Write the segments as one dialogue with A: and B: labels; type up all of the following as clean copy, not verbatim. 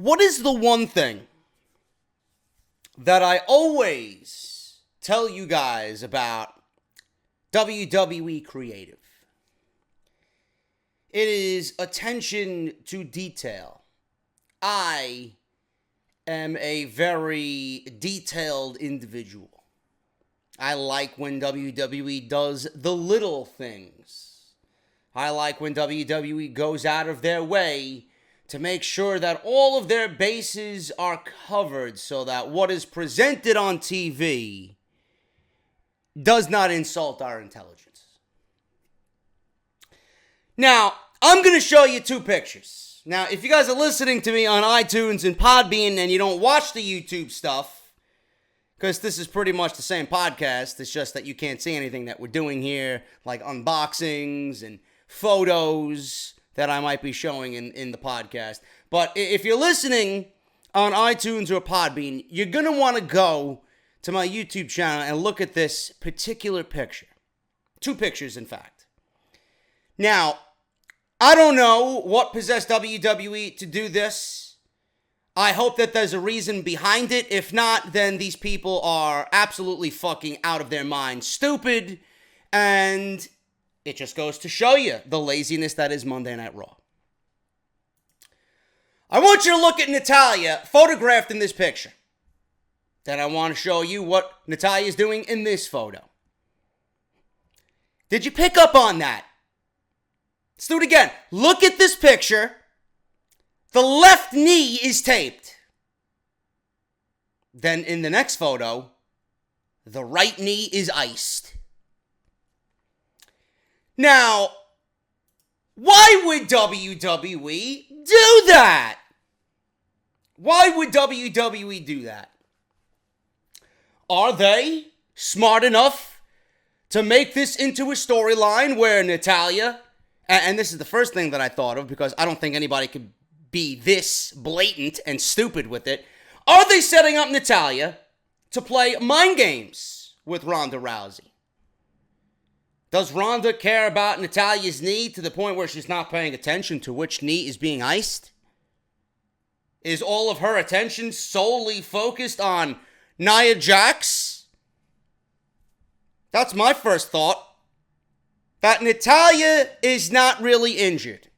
A: What is the one thing that I always tell you guys about WWE creative? It is attention to detail. I am a very detailed individual. I like when WWE does the little things. I like when WWE goes out of their way to make sure that all of their bases are covered so that what is presented on TV does not insult our intelligence. Now, I'm going to show you two pictures. Now, if you guys are listening to me on iTunes and Podbean and you don't watch the YouTube stuff, because this is pretty much the same podcast, it's just that you can't see anything that we're doing here, like unboxings and photos that I might be showing in the podcast. But if you're listening on iTunes or Podbean, you're going to want to go to my YouTube channel and look at this particular picture. Two pictures, in fact. Now, I don't know what possessed WWE to do this. I hope that there's a reason behind it. If not, then these people are absolutely fucking out of their mind stupid. And it just goes to show you the laziness that is Monday Night Raw. I want you to look at Natalya photographed in this picture. Then I want to show you what Natalya is doing in this photo. Did you pick up on that? Let's do it again. Look at this picture. The left knee is taped. Then in the next photo, the right knee is iced. Now, why would WWE do that? Why would WWE do that? Are they smart enough to make this into a storyline where Natalya, and this is the first thing that I thought of because I don't think anybody could be this blatant and stupid with it. Are they setting up Natalya to play mind games with Ronda Rousey? Does Ronda care about Natalya's knee to the point where she's not paying attention to which knee is being iced? Is all of her attention solely focused on Nia Jax? That's my first thought. That Natalya is not really injured.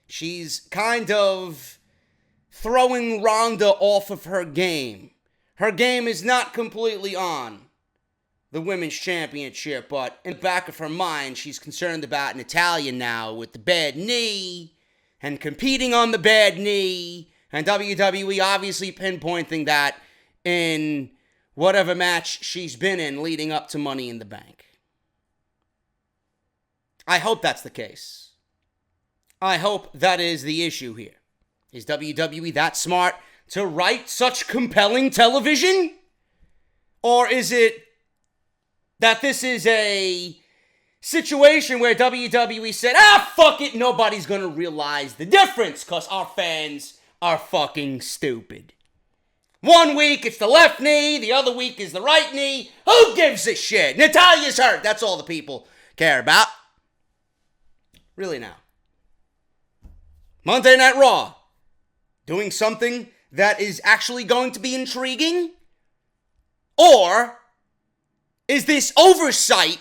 A: She's kind of throwing Ronda off of her game. Her game is not completely on the Women's Championship, but in the back of her mind, she's concerned about Natalya now with the bad knee and competing on the bad knee, and WWE obviously pinpointing that in whatever match she's been in leading up to Money in the Bank. I hope that's the case. I hope that is the issue here. Is WWE that smart to write such compelling television? Or is it that this is a situation where WWE said, fuck it, nobody's gonna realize the difference because our fans are fucking stupid. One week it's the left knee, the other week is the right knee. Who gives a shit? Natalya's hurt. That's all the people care about. Really now. Monday Night Raw. Doing something that is actually going to be intriguing? Or is this oversight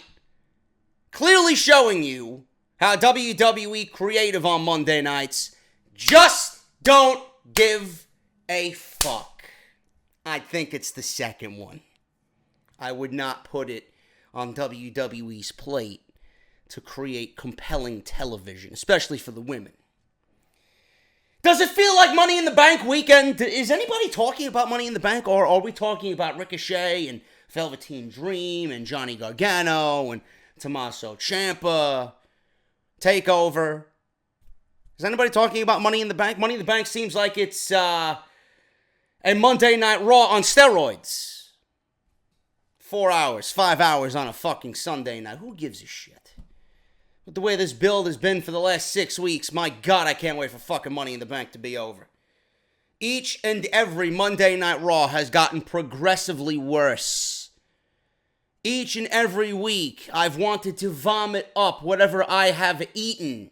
A: clearly showing you how WWE creative on Monday nights just don't give a fuck? I think it's the second one. I would not put it on WWE's plate to create compelling television, especially for the women. Does it feel like Money in the Bank weekend? Is anybody talking about Money in the Bank? Or are we talking about Ricochet and Velveteen Dream and Johnny Gargano and Tommaso Ciampa, TakeOver? Is anybody talking about Money in the Bank? Money in the Bank seems like it's a Monday Night Raw on steroids. 4 hours, 5 hours on a fucking Sunday night. Who gives a shit? But the way this build has been for the last 6 weeks, my God, I can't wait for fucking Money in the Bank to be over. Each and every Monday Night Raw has gotten progressively worse. Each and every week, I've wanted to vomit up whatever I have eaten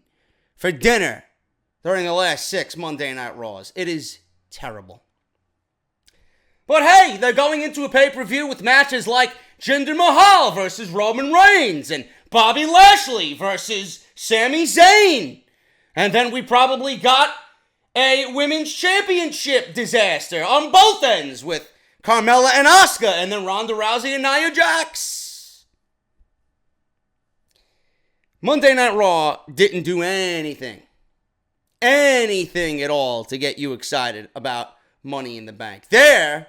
A: for dinner during the last 6 Monday Night Raws. It is Terrible. But hey, they're going into a pay-per-view with matches like Jinder Mahal versus Roman Reigns and Bobby Lashley versus Sami Zayn. And then we probably got a women's championship disaster on both ends with Carmella and Asuka, and then Ronda Rousey and Nia Jax. Monday Night Raw didn't do anything at all to get you excited about Money in the Bank. Their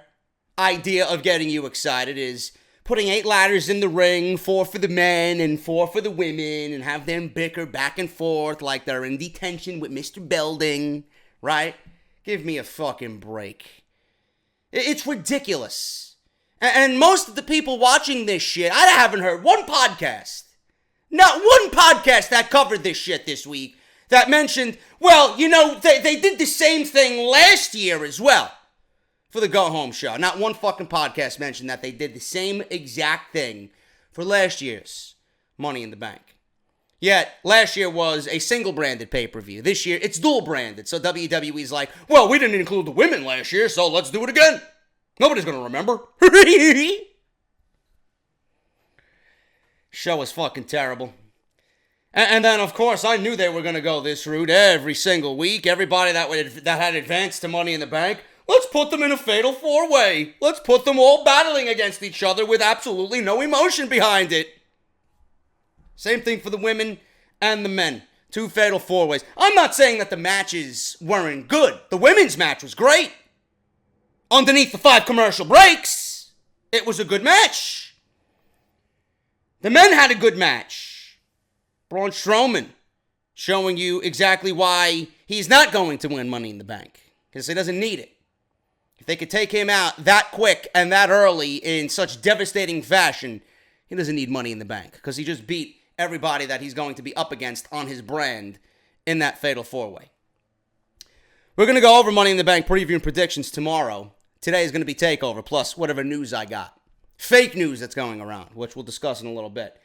A: idea of getting you excited is putting 8 ladders in the ring, 4 for the men and 4 for the women, and have them bicker back and forth like they're in detention with Mr. Belding, right? Give me a fucking break. It's ridiculous. And most of the people watching this shit, I haven't heard one podcast, not one podcast that covered this shit this week that mentioned, well, you know, they did the same thing last year as well for the Go Home show. Not one fucking podcast mentioned that they did the same exact thing for last year's Money in the Bank. Yet, last year was a single-branded pay-per-view. This year, it's dual-branded. So WWE's like, well, we didn't include the women last year, so let's do it again. Nobody's going to remember. Show was fucking terrible. And then, of course, I knew they were going to go this route every single week. Everybody that had advanced to Money in the Bank, let's put them in a fatal 4-way. Let's put them all battling against each other with absolutely no emotion behind it. Same thing for the women and the men. 2 fatal 4-ways. I'm not saying that the matches weren't good. The women's match was great. Underneath the 5 commercial breaks, it was a good match. The men had a good match. Braun Strowman showing you exactly why he's not going to win Money in the Bank. Because he doesn't need it. If they could take him out that quick and that early in such devastating fashion, he doesn't need Money in the Bank. Because he just beat everybody that he's going to be up against on his brand in that fatal 4-way. We're going to go over Money in the Bank preview and predictions tomorrow. Today is going to be TakeOver, plus whatever news I got. Fake news that's going around, which we'll discuss in a little bit.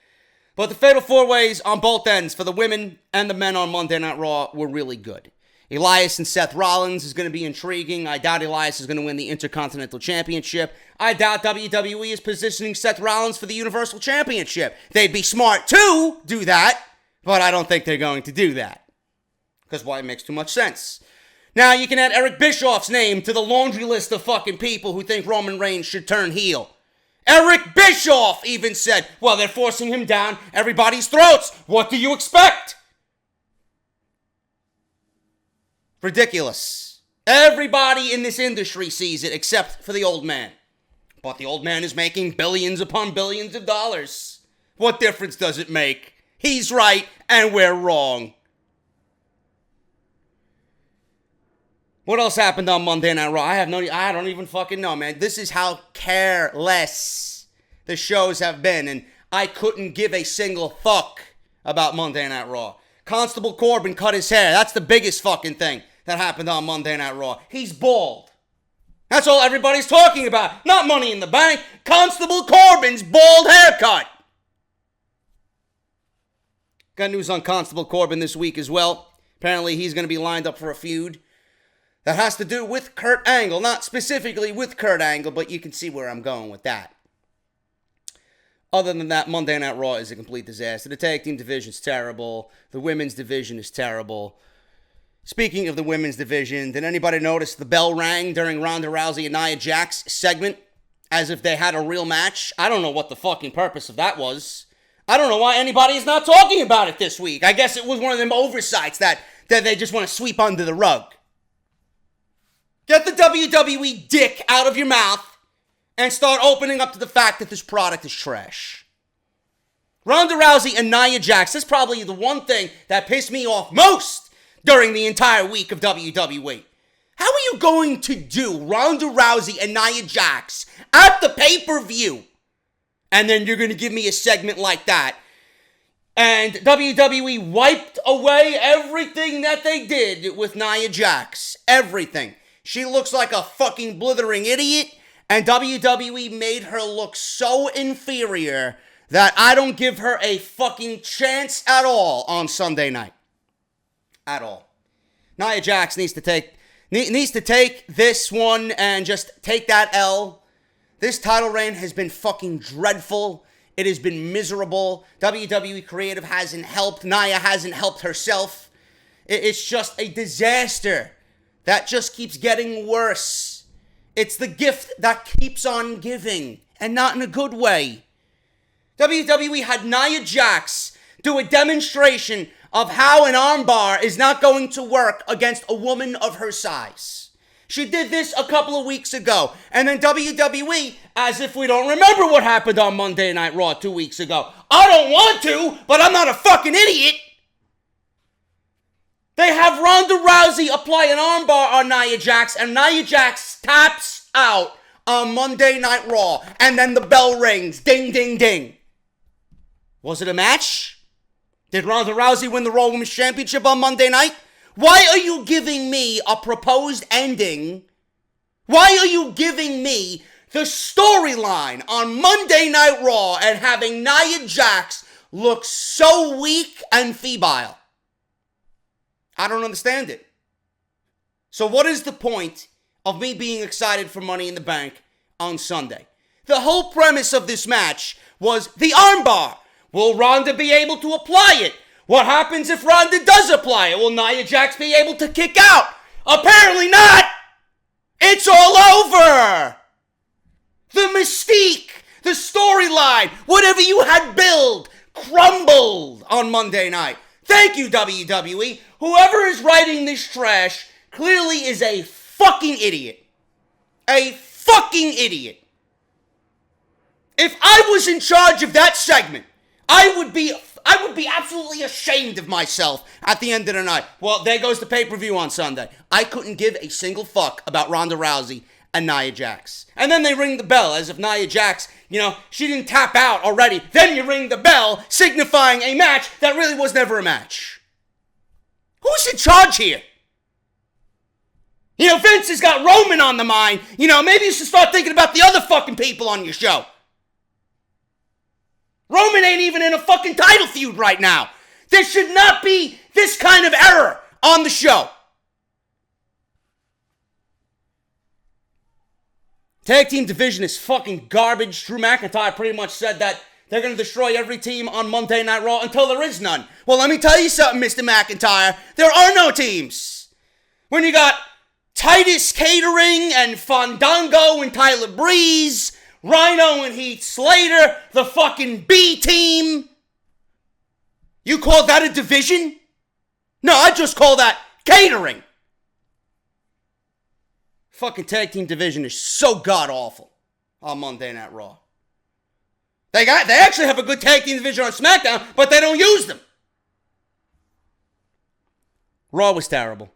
A: But the fatal 4-ways on both ends for the women and the men on Monday Night Raw were really good. Elias and Seth Rollins is going to be intriguing. I doubt Elias is going to win the Intercontinental Championship. I doubt WWE is positioning Seth Rollins for the Universal Championship. They'd be smart to do that, but I don't think they're going to do that. Because why? It makes too much sense. Now, you can add Eric Bischoff's name to the laundry list of fucking people who think Roman Reigns should turn heel. Eric Bischoff even said, well, they're forcing him down everybody's throats. What do you expect? Ridiculous. Everybody in this industry sees it except for the old man. But the old man is making billions upon billions of dollars. What difference does it make? He's right and we're wrong. What else happened on Monday Night Raw? I don't even fucking know, man. This is how careless the shows have been, and I couldn't give a single fuck about Monday Night Raw. Constable Corbin cut his hair. That's the biggest fucking thing that happened on Monday Night Raw. He's bald. That's all everybody's talking about. Not Money in the Bank. Constable Corbin's bald haircut. Got news on Constable Corbin this week as well. Apparently he's going to be lined up for a feud that has to do with Kurt Angle. Not specifically with Kurt Angle, but you can see where I'm going with that. Other than that, Monday Night Raw is a complete disaster. The tag team division is terrible. The women's division is terrible. Speaking of the women's division, did anybody notice the bell rang during Ronda Rousey and Nia Jax segment as if they had a real match? I don't know what the fucking purpose of that was. I don't know why anybody is not talking about it this week. I guess it was one of them oversights that they just want to sweep under the rug. Get the WWE dick out of your mouth and start opening up to the fact that this product is trash. Ronda Rousey and Nia Jax is probably the one thing that pissed me off most during the entire week of WWE. How are you going to do Ronda Rousey and Nia Jax at the pay-per-view? And then you're going to give me a segment like that. And WWE wiped away everything that they did with Nia Jax. Everything. She looks like a fucking blithering idiot. And WWE made her look so inferior that I don't give her a fucking chance at all on Sunday night. At all. Nia Jax needs to take needs to take this one and just take that L. This title reign has been fucking dreadful. It has been miserable. WWE Creative hasn't helped. Nia hasn't helped herself. It's just a disaster that just keeps getting worse. It's the gift that keeps on giving, and not in a good way. WWE had Nia Jax do a demonstration of how an armbar is not going to work against a woman of her size. She did this a couple of weeks ago, and then WWE, as if we don't remember what happened on Monday Night Raw 2 weeks ago. I don't want to, but I'm not a fucking idiot. They have Ronda Rousey apply an armbar on Nia Jax, and Nia Jax taps out on Monday Night Raw, and then the bell rings. Ding, ding, ding. Was it a match? Did Ronda Rousey win the Raw Women's Championship on Monday night? Why are you giving me a proposed ending? Why are you giving me the storyline on Monday Night Raw and having Nia Jax look so weak and febrile? I don't understand it. So what is the point of me being excited for Money in the Bank on Sunday? The whole premise of this match was the armbar. Will Ronda be able to apply it? What happens if Ronda does apply it? Will Nia Jax be able to kick out? Apparently not! It's all over! The mystique, the storyline, whatever you had built, crumbled on Monday night. Thank you, WWE. Whoever is writing this trash clearly is a fucking idiot. A fucking idiot. If I was in charge of that segment, I would be absolutely ashamed of myself at the end of the night. Well, there goes the pay-per-view on Sunday. I couldn't give a single fuck about Ronda Rousey and Nia Jax. And then they ring the bell as if Nia Jax, she didn't tap out already. Then you ring the bell, signifying a match that really was never a match. Who's in charge here? Vince has got Roman on the mind. Maybe you should start thinking about the other fucking people on your show. Roman ain't even in a fucking title feud right now. There should not be this kind of error on the show. Tag team division is fucking garbage. Drew McIntyre pretty much said that they're going to destroy every team on Monday Night Raw until there is none. Well, let me tell you something, Mr. McIntyre. There are no teams. When you got Titus Catering and Fandango and Tyler Breeze, Rhino and Heath Slater, the fucking B team. You call that a division? No, I just call that catering. Fucking tag team division is so god-awful on Monday Night Raw. They actually have a good tag team division on SmackDown, but they don't use them. Raw was terrible.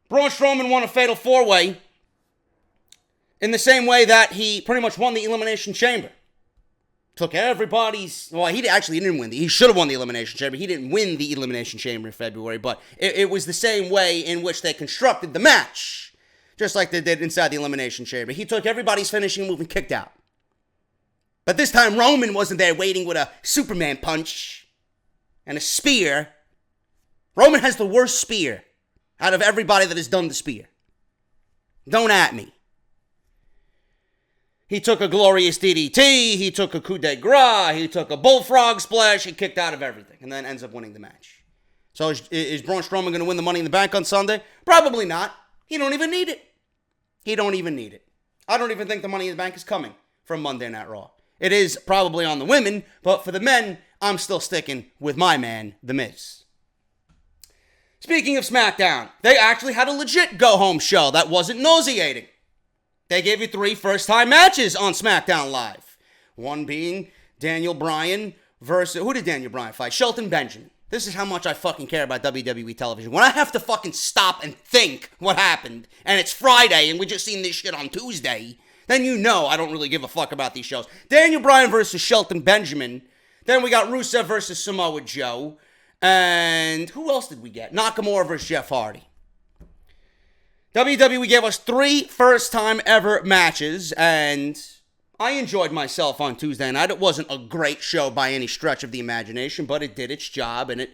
A: Braun Strowman won a fatal 4-way in the same way that he pretty much won the Elimination Chamber. Took everybody's... Well, he didn't win. He should have won the Elimination Chamber. He didn't win the Elimination Chamber in February, but it was the same way in which they constructed the match. Just like they did inside the Elimination Chamber. He took everybody's finishing move and kicked out. But this time, Roman wasn't there waiting with a Superman punch and a spear. Roman has the worst spear out of everybody that has done the spear. Don't at me. He took a glorious DDT, he took a coup de grace, he took a bullfrog splash, he kicked out of everything, and then ends up winning the match. So is Braun Strowman going to win the Money in the Bank on Sunday? Probably not. He don't even need it. I don't even think the Money in the Bank is coming from Monday Night Raw. It is probably on the women, but for the men, I'm still sticking with my man, The Miz. Speaking of SmackDown, they actually had a legit go-home show that wasn't nauseating. They gave you 3 first-time matches on SmackDown Live. One being Daniel Bryan versus... Who did Daniel Bryan fight? Shelton Benjamin. This is how much I fucking care about WWE television. When I have to fucking stop and think what happened, and it's Friday, and we just seen this shit on Tuesday, then I don't really give a fuck about these shows. Daniel Bryan versus Shelton Benjamin. Then we got Rusev versus Samoa Joe. And who else did we get? Nakamura versus Jeff Hardy. WWE gave us 3 first-time ever matches, and I enjoyed myself on Tuesday night. It wasn't a great show by any stretch of the imagination, but it did its job, and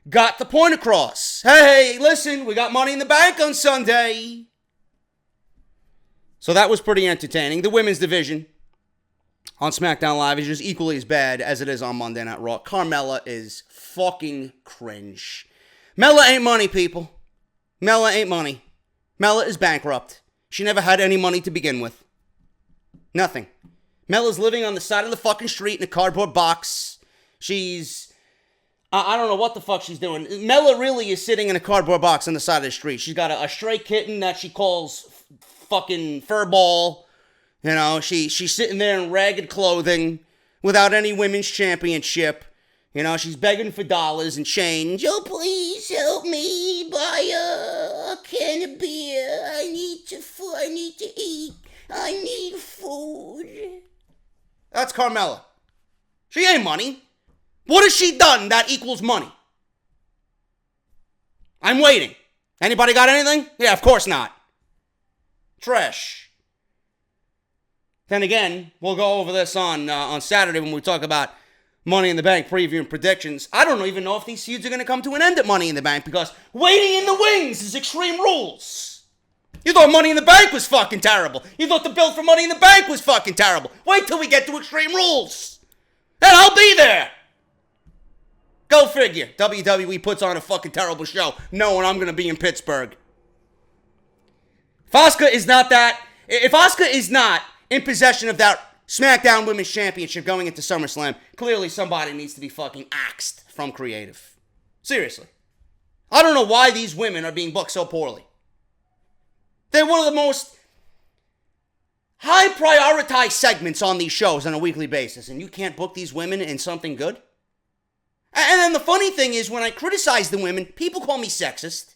A: got the point across. Hey, listen, we got Money in the Bank on Sunday. So that was pretty entertaining. The women's division on SmackDown Live is just equally as bad as it is on Monday Night Raw. Carmella is fucking cringe. Mella ain't money, people. Mella ain't money. Mella is bankrupt. She never had any money to begin with. Nothing. Mella's living on the side of the fucking street in a cardboard box. She's... I don't know what the fuck she's doing. Mella really is sitting in a cardboard box on the side of the street. She's got a stray kitten that she calls fucking Furball. You know, she's sitting there in ragged clothing without any women's championship. You know, she's begging for dollars and change. Oh, please help me buy a can of beer. I need to eat. I need food. That's Carmella. She ain't money. What has she done that equals money? I'm waiting. Anybody got anything? Yeah, of course not. Trash. Then again, we'll go over this on Saturday when we talk about Money in the Bank preview and predictions. I don't even know if these feuds are going to come to an end at Money in the Bank because waiting in the wings is Extreme Rules. You thought Money in the Bank was fucking terrible. You thought the build for Money in the Bank was fucking terrible. Wait till we get to Extreme Rules. And I'll be there. Go figure. WWE puts on a fucking terrible show knowing I'm going to be in Pittsburgh. If Asuka is not in possession of that SmackDown Women's Championship going into SummerSlam, clearly somebody needs to be fucking axed from creative. Seriously. I don't know why these women are being booked so poorly. They're one of the most high prioritized segments on these shows on a weekly basis, and you can't book these women in something good? And then the funny thing is, when I criticize the women, people call me sexist.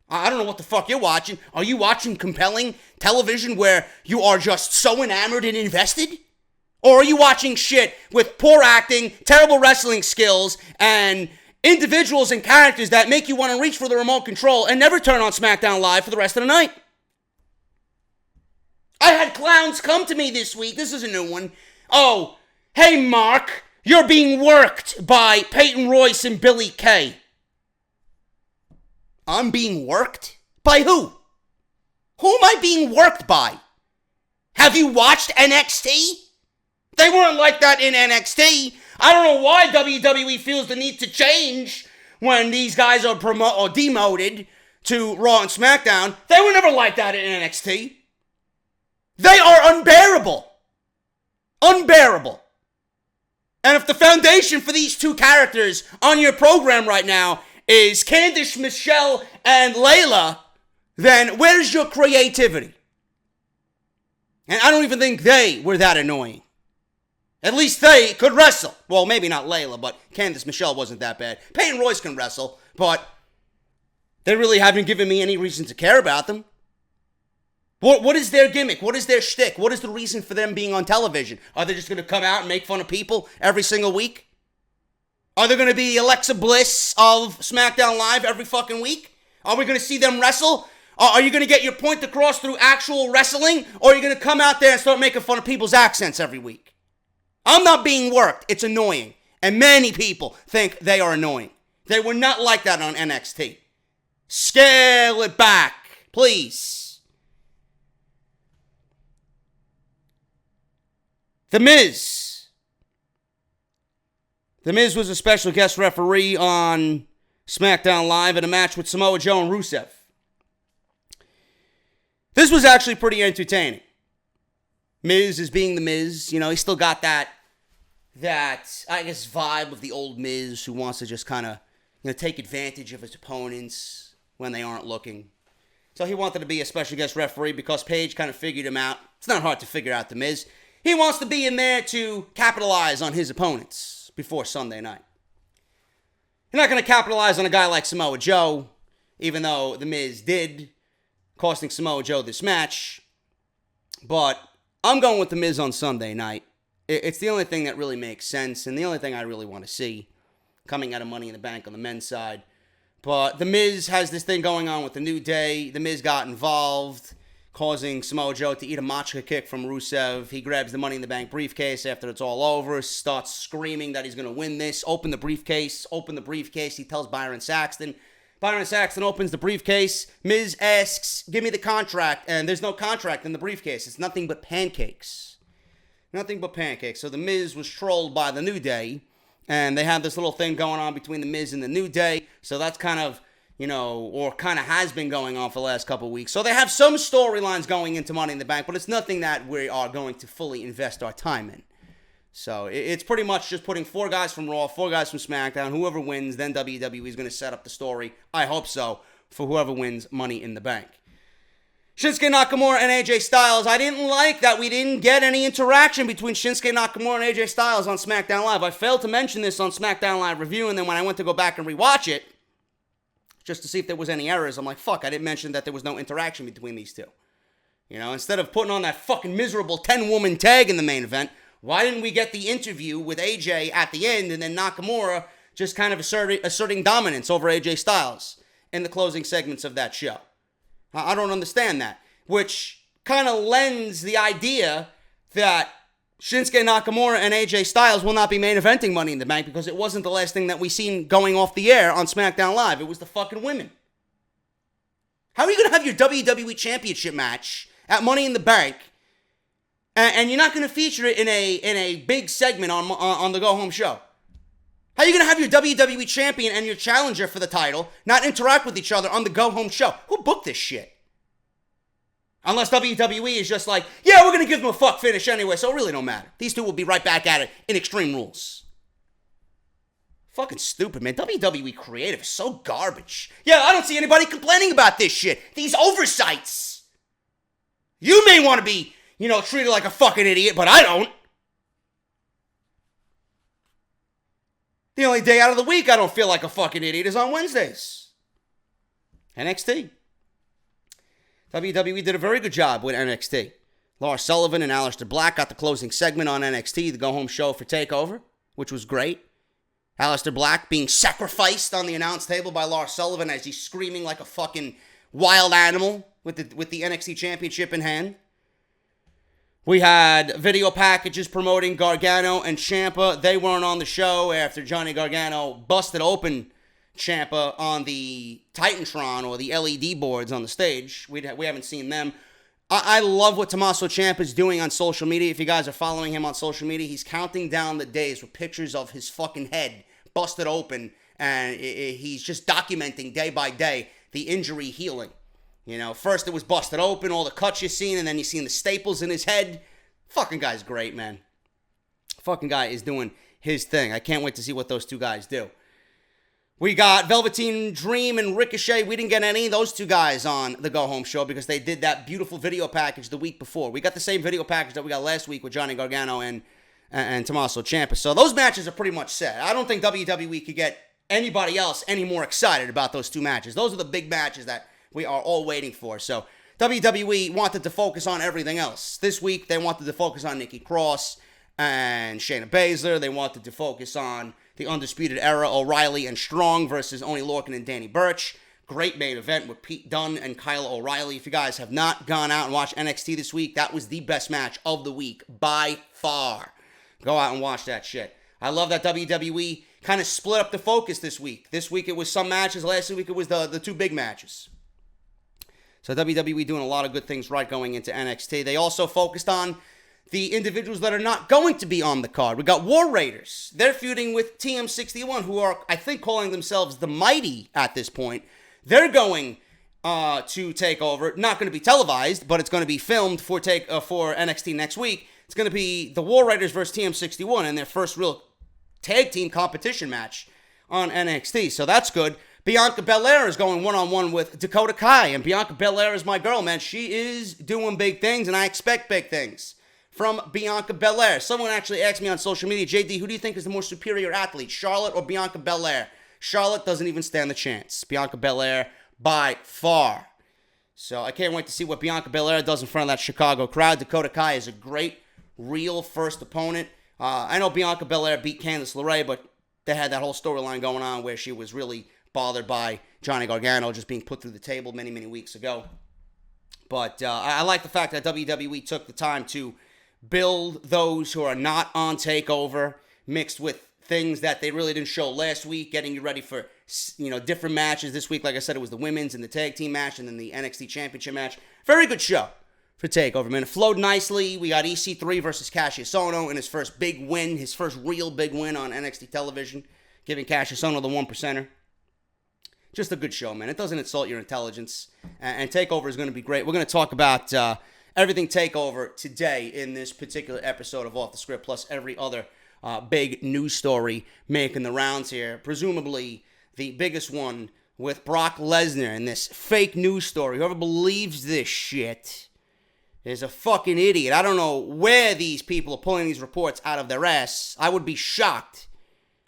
A: I don't know what the fuck you're watching. Are you watching compelling television where you are just so enamored and invested? Or are you watching shit with poor acting, terrible wrestling skills, and individuals and characters that make you want to reach for the remote control and never turn on SmackDown Live for the rest of the night? I had clowns come to me this week. This is a new one. Oh, hey Mark, you're being worked by Peyton Royce and Billy Kay. I'm being worked? By who? Who am I being worked by? Have you watched NXT? They weren't like that in NXT. I don't know why WWE feels the need to change when these guys are demoted to Raw and SmackDown. They were never like that in NXT. They are unbearable. Unbearable. And if the foundation for these two characters on your program right now is Candice, Michelle, and Layla, then where's your creativity? And I don't even think they were that annoying. At least they could wrestle. Well, maybe not Layla, but Candice Michelle wasn't that bad. Peyton Royce can wrestle, but they really haven't given me any reason to care about them. What is their gimmick? What is their shtick? What is the reason for them being on television? Are they just going to come out and make fun of people every single week? Are they going to be the Alexa Bliss of SmackDown Live every fucking week? Are we going to see them wrestle? Are you going to get your point across through actual wrestling? Or are you going to come out there and start making fun of people's accents every week? I'm not being worked. It's annoying. And many people think they are annoying. They were not like that on NXT. Scale it back, please. The Miz. The Miz was a special guest referee on SmackDown Live in a match with Samoa Joe and Rusev. This was actually pretty entertaining. Miz is being the Miz. You know, he still got that I guess, vibe of the old Miz who wants to just kind of, take advantage of his opponents when they aren't looking. So he wanted to be a special guest referee because Paige kind of figured him out. It's not hard to figure out the Miz. He wants to be in there to capitalize on his opponents before Sunday night. You're not going to capitalize on a guy like Samoa Joe, even though The Miz did, costing Samoa Joe this match. But I'm going with The Miz on Sunday night. It's the only thing that really makes sense, and the only thing I really want to see coming out of Money in the Bank on the men's side. But The Miz has this thing going on with the New Day. The Miz got involved, causing Samoa Joe to eat a matcha kick from Rusev. He grabs the Money in the Bank briefcase after it's all over, starts screaming that he's going to win this. Open the briefcase. He tells Byron Saxton. Byron Saxton opens the briefcase. Miz asks, give me the contract. And there's no contract in the briefcase. It's nothing but pancakes. Nothing but pancakes. So the Miz was trolled by the New Day. And they had this little thing going on between the Miz and the New Day. So that's kind of, or kind of has been going on for the last couple of weeks. So they have some storylines going into Money in the Bank, but it's nothing that we are going to fully invest our time in. So it's pretty much just putting 4 guys from Raw, 4 guys from SmackDown. Whoever wins, then WWE is going to set up the story, I hope so, for whoever wins Money in the Bank. Shinsuke Nakamura and AJ Styles. I didn't like that we didn't get any interaction between Shinsuke Nakamura and AJ Styles on SmackDown Live. I failed to mention this on SmackDown Live Review, and then when I went to go back and rewatch it, just to see if there was any errors, I'm like, fuck, I didn't mention that there was no interaction between these two. Instead of putting on that fucking miserable 10-woman tag in the main event, why didn't we get the interview with AJ at the end and then Nakamura just kind of asserting dominance over AJ Styles in the closing segments of that show? I don't understand that, which kind of lends the idea that Shinsuke Nakamura and AJ Styles will not be main eventing Money in the Bank because it wasn't the last thing that we seen going off the air on SmackDown Live. It was the fucking women. How are you going to have your WWE Championship match at Money in the Bank and you're not going to feature it in a big segment on the Go Home show? How are you going to have your WWE Champion and your challenger for the title not interact with each other on the Go Home show? Who booked this shit? Unless WWE is just like, yeah, we're going to give them a fuck finish anyway, so it really don't matter. These two will be right back at it in Extreme Rules. Fucking stupid, man. WWE creative is so garbage. Yeah, I don't see anybody complaining about this shit. These oversights. You may want to be, treated like a fucking idiot, but I don't. The only day out of the week I don't feel like a fucking idiot is on Wednesdays. NXT. WWE did a very good job with NXT. Lars Sullivan and Aleister Black got the closing segment on NXT, the go-home show for TakeOver, which was great. Aleister Black being sacrificed on the announce table by Lars Sullivan as he's screaming like a fucking wild animal with the NXT Championship in hand. We had video packages promoting Gargano and Ciampa. They weren't on the show after Johnny Gargano busted open Ciampa on the Titantron or the LED boards on the stage. We haven't seen them. I love what Tommaso Ciampa is doing on social media. If you guys are following him on social media, he's counting down the days with pictures of his fucking head busted open, and he's just documenting day by day the injury healing. First it was busted open, all the cuts you've seen, and then you've seen the staples in his head. Fucking guy's great, man. Fucking guy is doing his thing. I can't wait to see what those two guys do. We got Velveteen Dream and Ricochet. We didn't get any of those two guys on the Go Home show because they did that beautiful video package the week before. We got the same video package that we got last week with Johnny Gargano and Tommaso Ciampa. So those matches are pretty much set. I don't think WWE could get anybody else any more excited about those two matches. Those are the big matches that we are all waiting for. So WWE wanted to focus on everything else. This week, they wanted to focus on Nikki Cross and Shayna Baszler. They wanted to focus on the Undisputed Era, O'Reilly and Strong versus Oney Lorcan and Danny Burch. Great main event with Pete Dunne and Kyle O'Reilly. If you guys have not gone out and watched NXT this week, that was the best match of the week by far. Go out and watch that shit. I love that WWE kind of split up the focus this week. This week it was some matches. Last week it was the two big matches. So WWE doing a lot of good things right going into NXT. They also focused on the individuals that are not going to be on the card. We got War Raiders. They're feuding with TM61, who are, I think, calling themselves the Mighty at this point. They're going to take over. Not going to be televised, but it's going to be filmed for NXT next week. It's going to be the War Raiders versus TM61 in their first real tag team competition match on NXT. So that's good. Bianca Belair is going one-on-one with Dakota Kai. And Bianca Belair is my girl, man. She is doing big things, and I expect big things from Bianca Belair. Someone actually asked me on social media, JD, who do you think is the more superior athlete, Charlotte or Bianca Belair? Charlotte doesn't even stand a chance. Bianca Belair by far. So I can't wait to see what Bianca Belair does in front of that Chicago crowd. Dakota Kai is a great, real first opponent. I know Bianca Belair beat Candice LeRae, but they had that whole storyline going on where she was really bothered by Johnny Gargano just being put through the table many, many weeks ago. But I like the fact that WWE took the time to build those who are not on TakeOver, mixed with things that they really didn't show last week, getting you ready for, different matches. This week, like I said, it was the women's and the tag team match and then the NXT Championship match. Very good show for TakeOver, man. It flowed nicely. We got EC3 versus Cassius Ohno in his first big win, his first real big win on NXT television, giving Cassius Ohno the 1%er. Just a good show, man. It doesn't insult your intelligence. And TakeOver is going to be great. We're going to talk about everything TakeOver today in this particular episode of Off the Script, plus every other big news story making the rounds here. Presumably the biggest one with Brock Lesnar and this fake news story. Whoever believes this shit is a fucking idiot. I don't know where these people are pulling these reports out of their ass. I would be shocked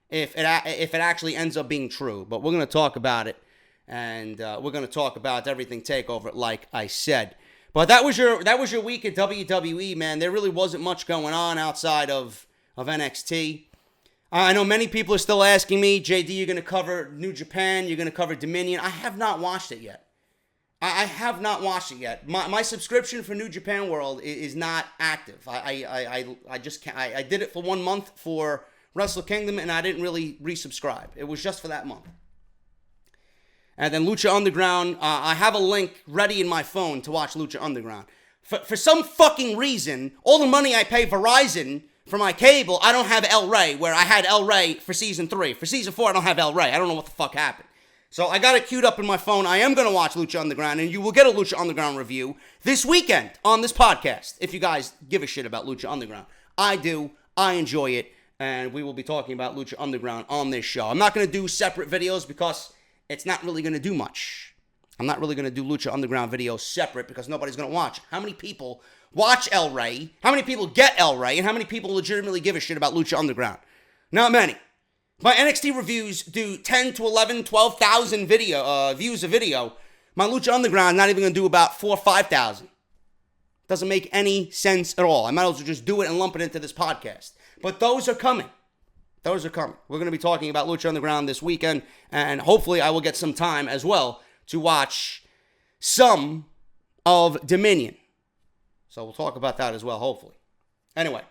A: if it actually ends up being true. But we're going to talk about it, and we're going to talk about everything TakeOver, like I said. But that was your week at WWE, man. There really wasn't much going on outside of NXT. I know many people are still asking me, JD, you're going to cover New Japan, you're going to cover Dominion. I have not watched it yet. I have not watched it yet. My subscription for New Japan World is not active. I just can't. I did it for 1 month for Wrestle Kingdom, and I didn't really resubscribe. It was just for that month. And then Lucha Underground, I have a link ready in my phone to watch Lucha Underground. For some fucking reason, all the money I pay Verizon for my cable, I don't have El Rey, where I had El Rey for Season 3. For Season 4, I don't have El Rey. I don't know what the fuck happened. So I got it queued up in my phone. I am going to watch Lucha Underground, and you will get a Lucha Underground review this weekend on this podcast, if you guys give a shit about Lucha Underground. I do. I enjoy it, and we will be talking about Lucha Underground on this show. I'm not going to do separate videos because it's not really going to do much. I'm not really going to do Lucha Underground videos separate because nobody's going to watch. How many people watch El Rey? How many people get El Rey? And how many people legitimately give a shit about Lucha Underground? Not many. My NXT reviews do 10 to 11, 12,000 views a video. My Lucha Underground not even going to do about 4,000 or 5,000. Doesn't make any sense at all. I might as well just do it and lump it into this podcast. But those are coming. Those are coming. We're going to be talking about Lucha Underground this weekend, and hopefully I will get some time as well to watch some of Dominion. So we'll talk about that as well, hopefully. Anyway,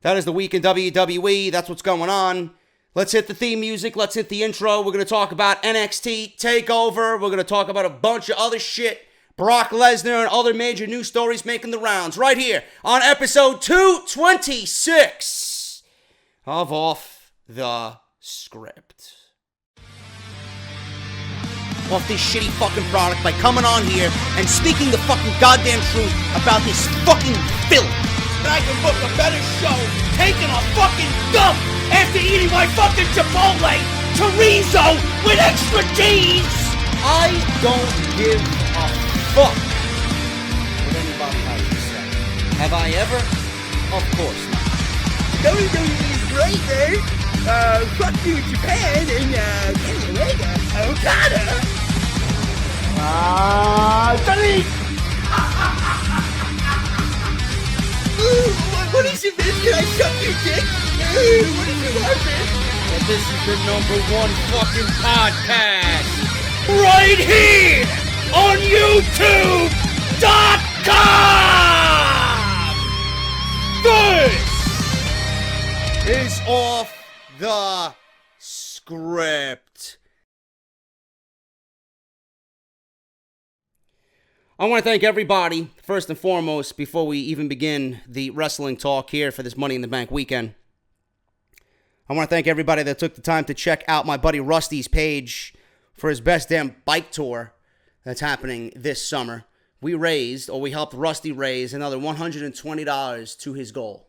A: that is the week in WWE. That's what's going on. Let's hit the theme music. Let's hit the intro. We're going to talk about NXT TakeOver. We're going to talk about a bunch of other shit. Brock Lesnar and other major news stories making the rounds right here on episode 226 of Off the Script. Off this shitty fucking product by coming on here and speaking the fucking goddamn truth about this fucking filth. I can book a better show taking a fucking dump after eating my fucking Chipotle chorizo with extra cheese. I don't give a fuck what anybody has to say. Have I ever? Of course not. WWE is great, man. Fuck you, Japan, and Kenny Omega, Okada. Delete! What is it, man? Can I suck your dick? What is it, man? And this is the #1 fucking podcast right here on YouTube.com. This is Off the Script. I want to thank everybody, first and foremost, before we even begin the wrestling talk here for this Money in the Bank weekend. I want to thank everybody that took the time to check out my buddy Rusty's page for his best damn bike tour that's happening this summer. We helped Rusty raise another $120 to his goal.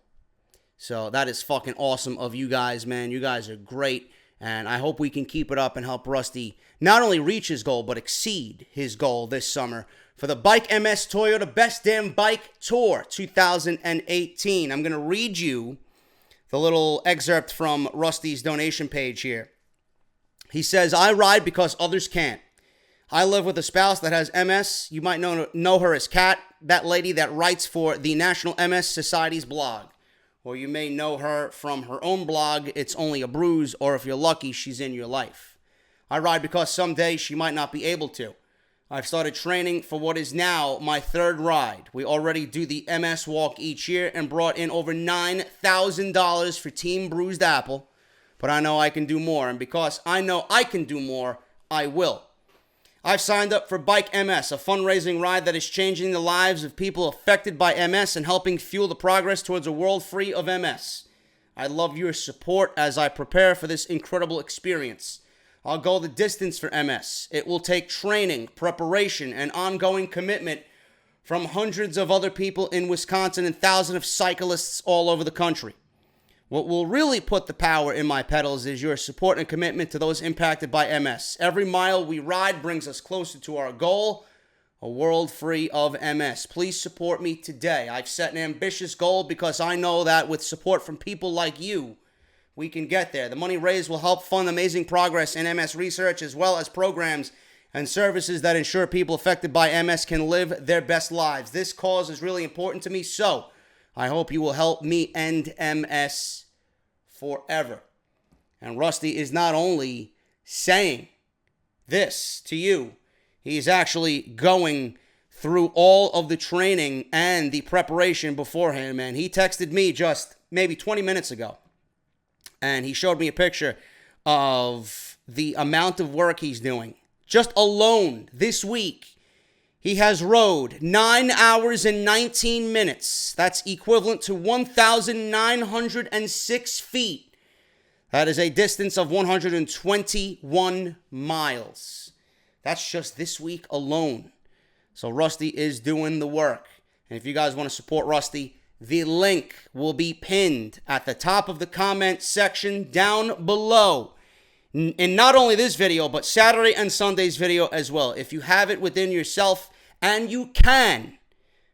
A: So that is fucking awesome of you guys, man. You guys are great. And I hope we can keep it up and help Rusty not only reach his goal, but exceed his goal this summer for the Bike MS Toyota Best Damn Bike Tour 2018. I'm going to read you the little excerpt from Rusty's donation page here. He says, I ride because others can't. I live with a spouse that has MS. You might know her as Kat, that lady that writes for the National MS Society's blog. Or you may know her from her own blog, It's Only a Bruise, or if you're lucky, she's in your life. I ride because someday she might not be able to. I've started training for what is now my third ride. We already do the MS walk each year and brought in over $9,000 for Team Bruised Apple. But I know I can do more, and because I know I can do more, I will. I've signed up for Bike MS, a fundraising ride that is changing the lives of people affected by MS and helping fuel the progress towards a world free of MS. I love your support as I prepare for this incredible experience. I'll go the distance for MS. It will take training, preparation, and ongoing commitment from hundreds of other people in Wisconsin and thousands of cyclists all over the country. What will really put the power in my pedals is your support and commitment to those impacted by MS. Every mile we ride brings us closer to our goal, a world free of MS. Please support me today. I've set an ambitious goal because I know that with support from people like you, we can get there. The money raised will help fund amazing progress in MS research as well as programs and services that ensure people affected by MS can live their best lives. This cause is really important to me, so I hope you will help me end MS forever. And Rusty is not only saying this to you, he's actually going through all of the training and the preparation beforehand, man. He texted me just maybe 20 minutes ago, and he showed me a picture of the amount of work he's doing. Just alone this week, he has rode 9 hours and 19 minutes. That's equivalent to 1,906 feet. That is a distance of 121 miles. That's just this week alone. So Rusty is doing the work. And if you guys want to support Rusty, the link will be pinned at the top of the comment section down below. And not only this video, but Saturday and Sunday's video as well. If you have it within yourself, and you can,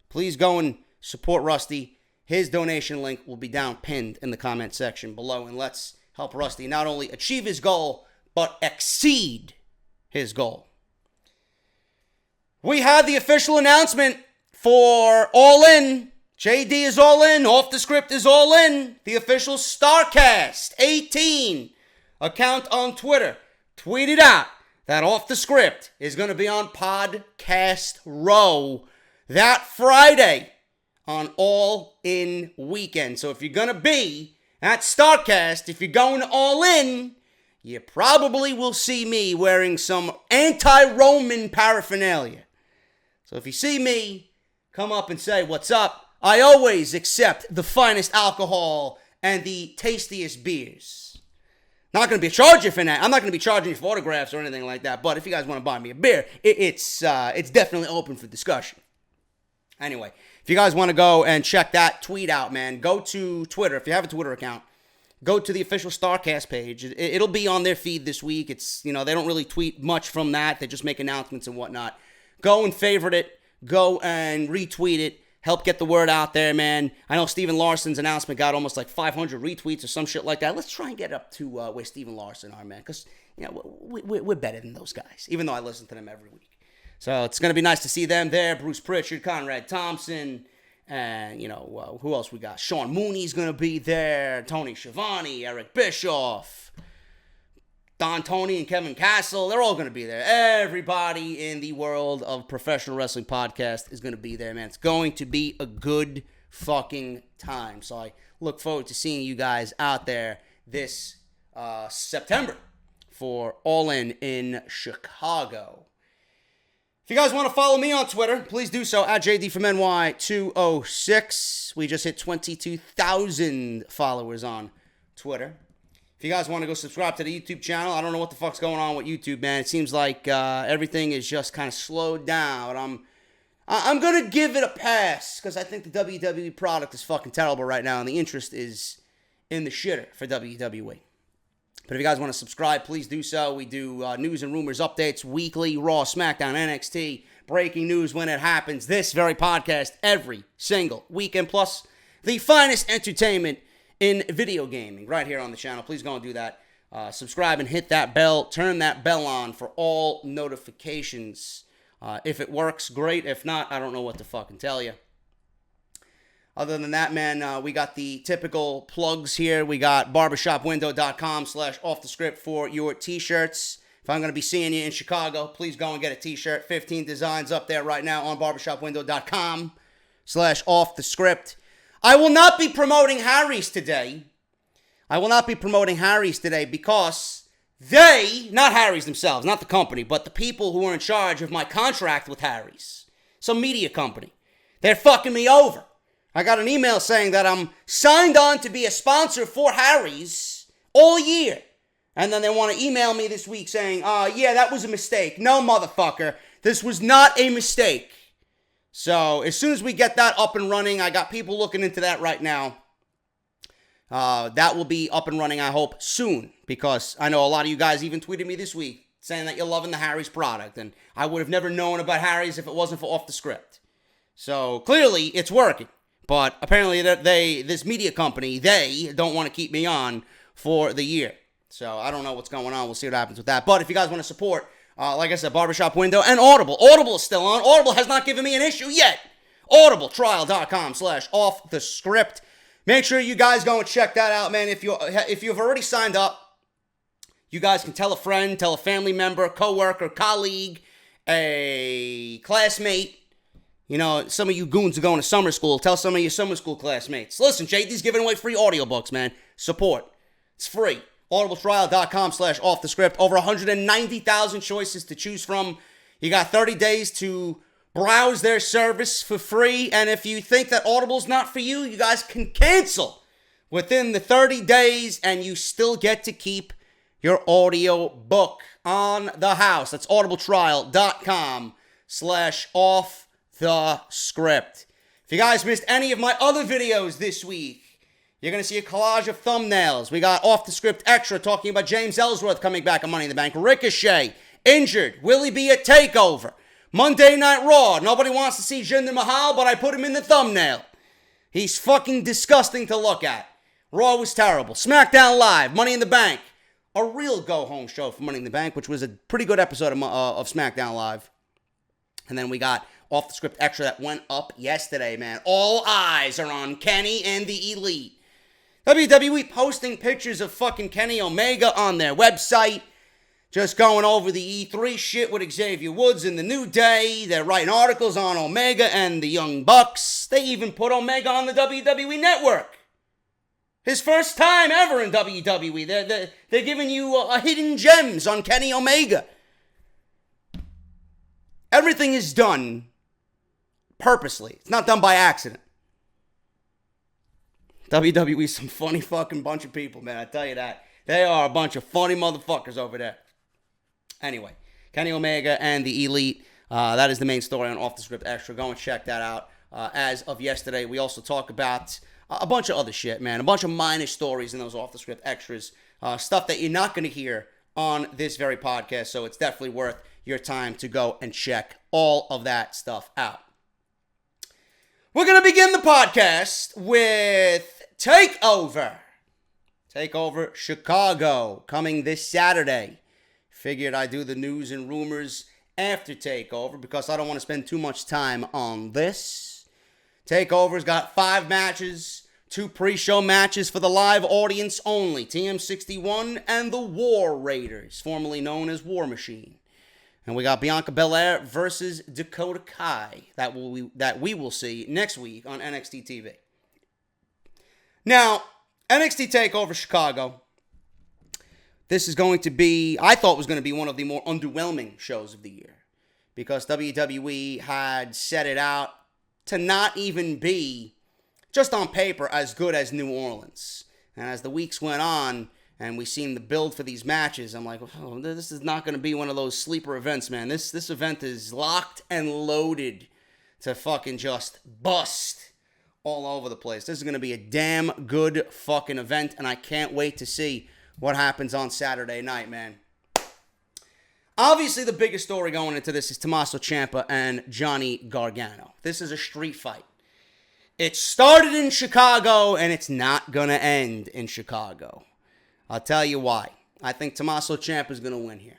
A: please go and support Rusty. His donation link will be down pinned in the comment section below. And let's help Rusty not only achieve his goal, but exceed his goal. We had the official announcement for All In. JD is all in. Off the Script is all in. The official StarCast 18 account on Twitter tweeted out that Off the Script is going to be on Podcast Row that Friday on All In Weekend. So if you're going to be at StarCast, if you're going All In, you probably will see me wearing some anti-Roman paraphernalia. So if you see me, come up and say, "What's up?" I always accept the finest alcohol and the tastiest beers. Not going to be charging you for that. I'm not going to be charging you for autographs or anything like that. But if you guys want to buy me a beer, it's definitely open for discussion. Anyway, if you guys want to go and check that tweet out, man, go to Twitter. If you have a Twitter account, go to the official StarCast page. It'll be on their feed this week. It's, they don't really tweet much from that. They just make announcements and whatnot. Go and favorite it. Go and retweet it. Help get the word out there, man. I know Steven Larson's announcement got almost like 500 retweets or some shit like that. Let's try and get up to where Steven Larson are, man. Because, we're better than those guys, even though I listen to them every week. So it's going to be nice to see them there. Bruce Pritchard, Conrad Thompson, and, who else we got? Sean Mooney's going to be there. Tony Schiavone, Eric Bischoff, Don Tony and Kevin Castle. They're all going to be there. Everybody in the world of professional wrestling podcast is going to be there, man. It's going to be a good fucking time. So I look forward to seeing you guys out there this September for All In Chicago. If you guys want to follow me on Twitter, please do so at JDFROMNY206. We just hit 22,000 followers on Twitter. If you guys want to go subscribe to the YouTube channel, I don't know what the fuck's going on with YouTube, man. It seems like everything is just kind of slowed down. I'm going to give it a pass because I think the WWE product is fucking terrible right now, and the interest is in the shitter for WWE. But if you guys want to subscribe, please do so. We do news and rumors updates weekly, Raw, SmackDown, NXT, breaking news when it happens. This very podcast every single weekend, plus the finest entertainment in video gaming right here on the channel. Please go and do that. Subscribe and hit that bell. Turn that bell on for all notifications. If it works, great. If not, I don't know what to fucking tell you. Other than that, man, we got the typical plugs here. We got barbershopwindow.com/offthescript for your t-shirts. If I'm going to be seeing you in Chicago, please go and get a t-shirt. 15 designs up there right now on barbershopwindow.com/offthescript. I will not be promoting Harry's today. Because they, not Harry's themselves, not the company, but the people who are in charge of my contract with Harry's, some media company, they're fucking me over. I got an email saying that I'm signed on to be a sponsor for Harry's all year. And then they want to email me this week saying, yeah, that was a mistake. No, motherfucker, this was not a mistake. So as soon as we get that up and running, I got people looking into that right now. That will be up and running, I hope, soon. Because I know a lot of you guys even tweeted me this week saying that you're loving the Harry's product. And I would have never known about Harry's if it wasn't for Off the Script. So clearly it's working. But apparently this media company, they don't want to keep me on for the year. So I don't know what's going on. We'll see what happens with that. But if you guys want to support, like I said, Barbershop Window and Audible. Audible is still on. Audible has not given me an issue yet. audibletrial.com/offthescript. Make sure you guys go and check that out, man. If you've already signed up, you guys can tell a friend, tell a family member, coworker, colleague, a classmate. You know, some of you goons are going to summer school. Tell some of your summer school classmates. Listen, JD's giving away free audiobooks, man. Support. It's free. audibletrial.com/offthescript. Over 190,000 choices to choose from. You got 30 days to browse their service for free. And if you think that Audible's not for you, you guys can cancel within the 30 days and you still get to keep your audio book on the house. That's audibletrial.com/offthescript. If you guys missed any of my other videos this week, you're going to see a collage of thumbnails. We got Off the Script Extra talking about James Ellsworth coming back on Money in the Bank. Ricochet, injured. Will he be at TakeOver? Monday Night Raw. Nobody wants to see Jinder Mahal, but I put him in the thumbnail. He's fucking disgusting to look at. Raw was terrible. SmackDown Live, Money in the Bank. A real go-home show for Money in the Bank, which was a pretty good episode of SmackDown Live. And then we got Off the Script Extra that went up yesterday, man. All eyes are on Kenny and the Elite. WWE posting pictures of fucking Kenny Omega on their website. Just going over the E3 shit with Xavier Woods and the New Day. They're writing articles on Omega and the Young Bucks. They even put Omega on the WWE Network. His first time ever in WWE. They're giving you hidden gems on Kenny Omega. Everything is done purposely. It's not done by accident. WWE, some funny fucking bunch of people, man. I tell you that. They are a bunch of funny motherfuckers over there. Anyway, Kenny Omega and the Elite. That is the main story on Off the Script Extra. Go and check that out. As of yesterday, we also talk about a bunch of other shit, man. A bunch of minor stories in those Off the Script Extras. Stuff that you're not going to hear on this very podcast. So it's definitely worth your time to go and check all of that stuff out. We're going to begin the podcast with TakeOver. TakeOver Chicago coming this Saturday. Figured I'd do the news and rumors after TakeOver because I don't want to spend too much time on this. TakeOver's got 5 matches, 2 pre-show matches for the live audience only. TM61 and the War Raiders, formerly known as War Machine. And we got Bianca Belair versus Dakota Kai that we will see next week on NXT TV. Now, NXT TakeOver Chicago. This is going to be, I thought was going to be one of the more underwhelming shows of the year. Because WWE had set it out to not even be, just on paper, as good as New Orleans. And as the weeks went on, and we seen the build for these matches, I'm like, oh, this is not going to be one of those sleeper events, man. This event is locked and loaded to fucking just bust all over the place. This is going to be a damn good fucking event, and I can't wait to see what happens on Saturday night, man. Obviously, the biggest story going into this is Tommaso Ciampa and Johnny Gargano. This is a street fight. It started in Chicago, and it's not going to end in Chicago. I'll tell you why. I think Tommaso Ciampa is going to win here.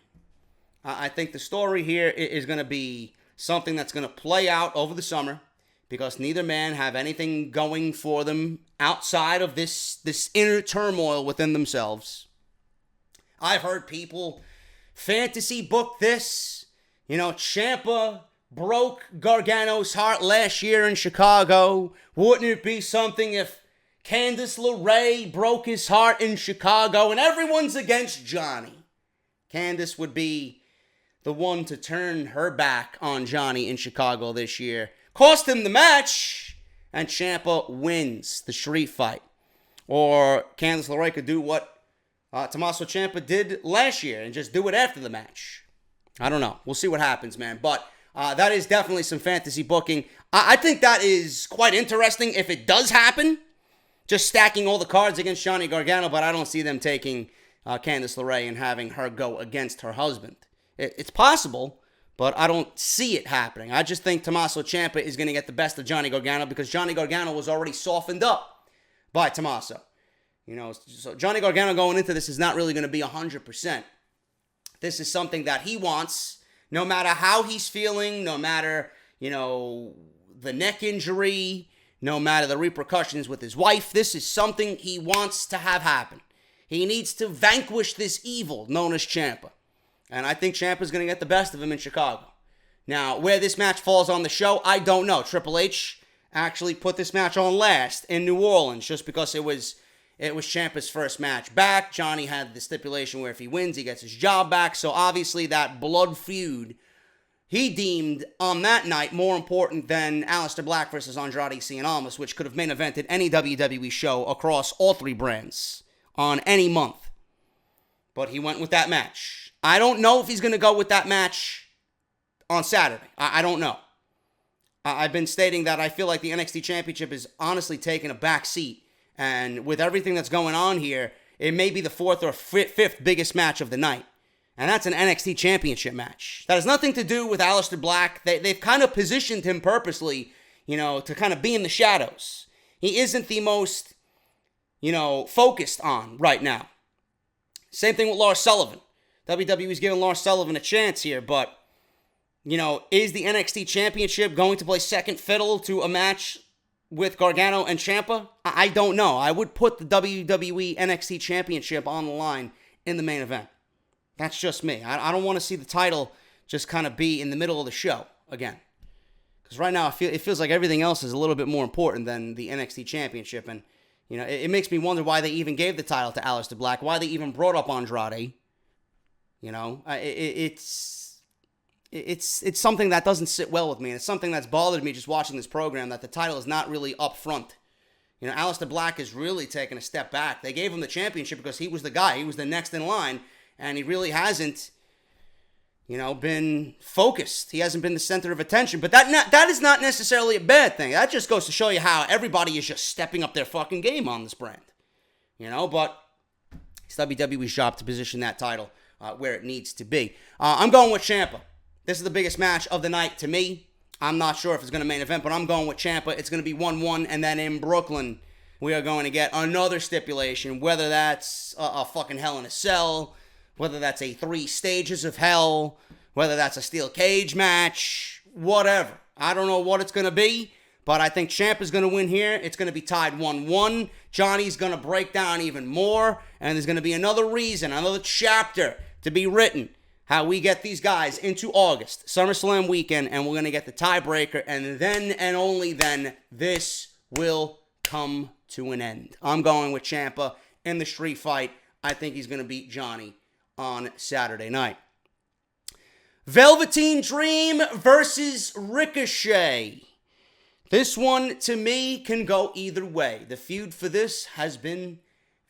A: I think the story here is going to be something that's going to play out over the summer because neither man have anything going for them outside of this inner turmoil within themselves. I've heard people fantasy book this. Ciampa broke Gargano's heart last year in Chicago. Wouldn't it be something if Candice LeRae broke his heart in Chicago and everyone's against Johnny? Candice would be the one to turn her back on Johnny in Chicago this year. Cost him the match, and Ciampa wins the street fight. Or Candice LeRae could do what Tommaso Ciampa did last year and just do it after the match. I don't know. We'll see what happens, man. But that is definitely some fantasy booking. I think that is quite interesting if it does happen. Just stacking all the cards against Johnny Gargano, but I don't see them taking Candice LeRae and having her go against her husband. It's possible, but I don't see it happening. I just think Tommaso Ciampa is going to get the best of Johnny Gargano because Johnny Gargano was already softened up by Tommaso. So Johnny Gargano going into this is not really going to be 100%. This is something that he wants, no matter how he's feeling, no matter, the neck injury, no matter the repercussions with his wife. This is something he wants to have happen. He needs to vanquish this evil known as Ciampa. And I think Ciampa's going to get the best of him in Chicago. Now, where this match falls on the show, I don't know. Triple H actually put this match on last in New Orleans just because it was Ciampa's first match back. Johnny had the stipulation where if he wins, he gets his job back. So obviously that blood feud he deemed on that night more important than Aleister Black versus Andrade Cien Almas, which could have main evented any WWE show across all three brands on any month. But he went with that match. I don't know if he's going to go with that match on Saturday. I don't know. I've been stating that I feel like the NXT Championship is honestly taking a back seat. And with everything that's going on here, it may be the fourth or fifth biggest match of the night. And that's an NXT Championship match. That has nothing to do with Aleister Black. They've kind of positioned him purposely, to kind of be in the shadows. He isn't the most, focused on right now. Same thing with Lars Sullivan. WWE's giving Lars Sullivan a chance here, but, is the NXT Championship going to play second fiddle to a match with Gargano and Ciampa? I don't know. I would put the WWE NXT Championship on the line in the main event. That's just me. I don't want to see the title just kind of be in the middle of the show again. Because right now it feels like everything else is a little bit more important than the NXT Championship. And, it makes me wonder why they even gave the title to Aleister Black, why they even brought up Andrade. It's something that doesn't sit well with me. And it's something that's bothered me just watching this program, that the title is not really up front. Aleister Black is really taking a step back. They gave him the championship because he was the guy. He was the next in line. And he really hasn't, been focused. He hasn't been the center of attention. But that is not necessarily a bad thing. That just goes to show you how everybody is just stepping up their fucking game on this brand. But it's WWE's job to position that title where it needs to be. I'm going with Ciampa. This is the biggest match of the night to me. I'm not sure if it's going to main event, but I'm going with Ciampa. It's going to be 1-1, and then in Brooklyn, we are going to get another stipulation, whether that's a fucking Hell in a Cell, whether that's a 3 stages of hell, whether that's a steel cage match, whatever. I don't know what it's going to be, but I think Ciampa's going to win here. It's going to be tied 1-1. Johnny's going to break down even more, and there's going to be another reason, another chapter to be written, how we get these guys into August, Summerslam weekend, and we're going to get the tiebreaker, and then and only then, this will come to an end. I'm going with Ciampa in the street fight. I think he's going to beat Johnny on Saturday night. Velveteen Dream versus Ricochet. This one, to me, can go either way. The feud for this has been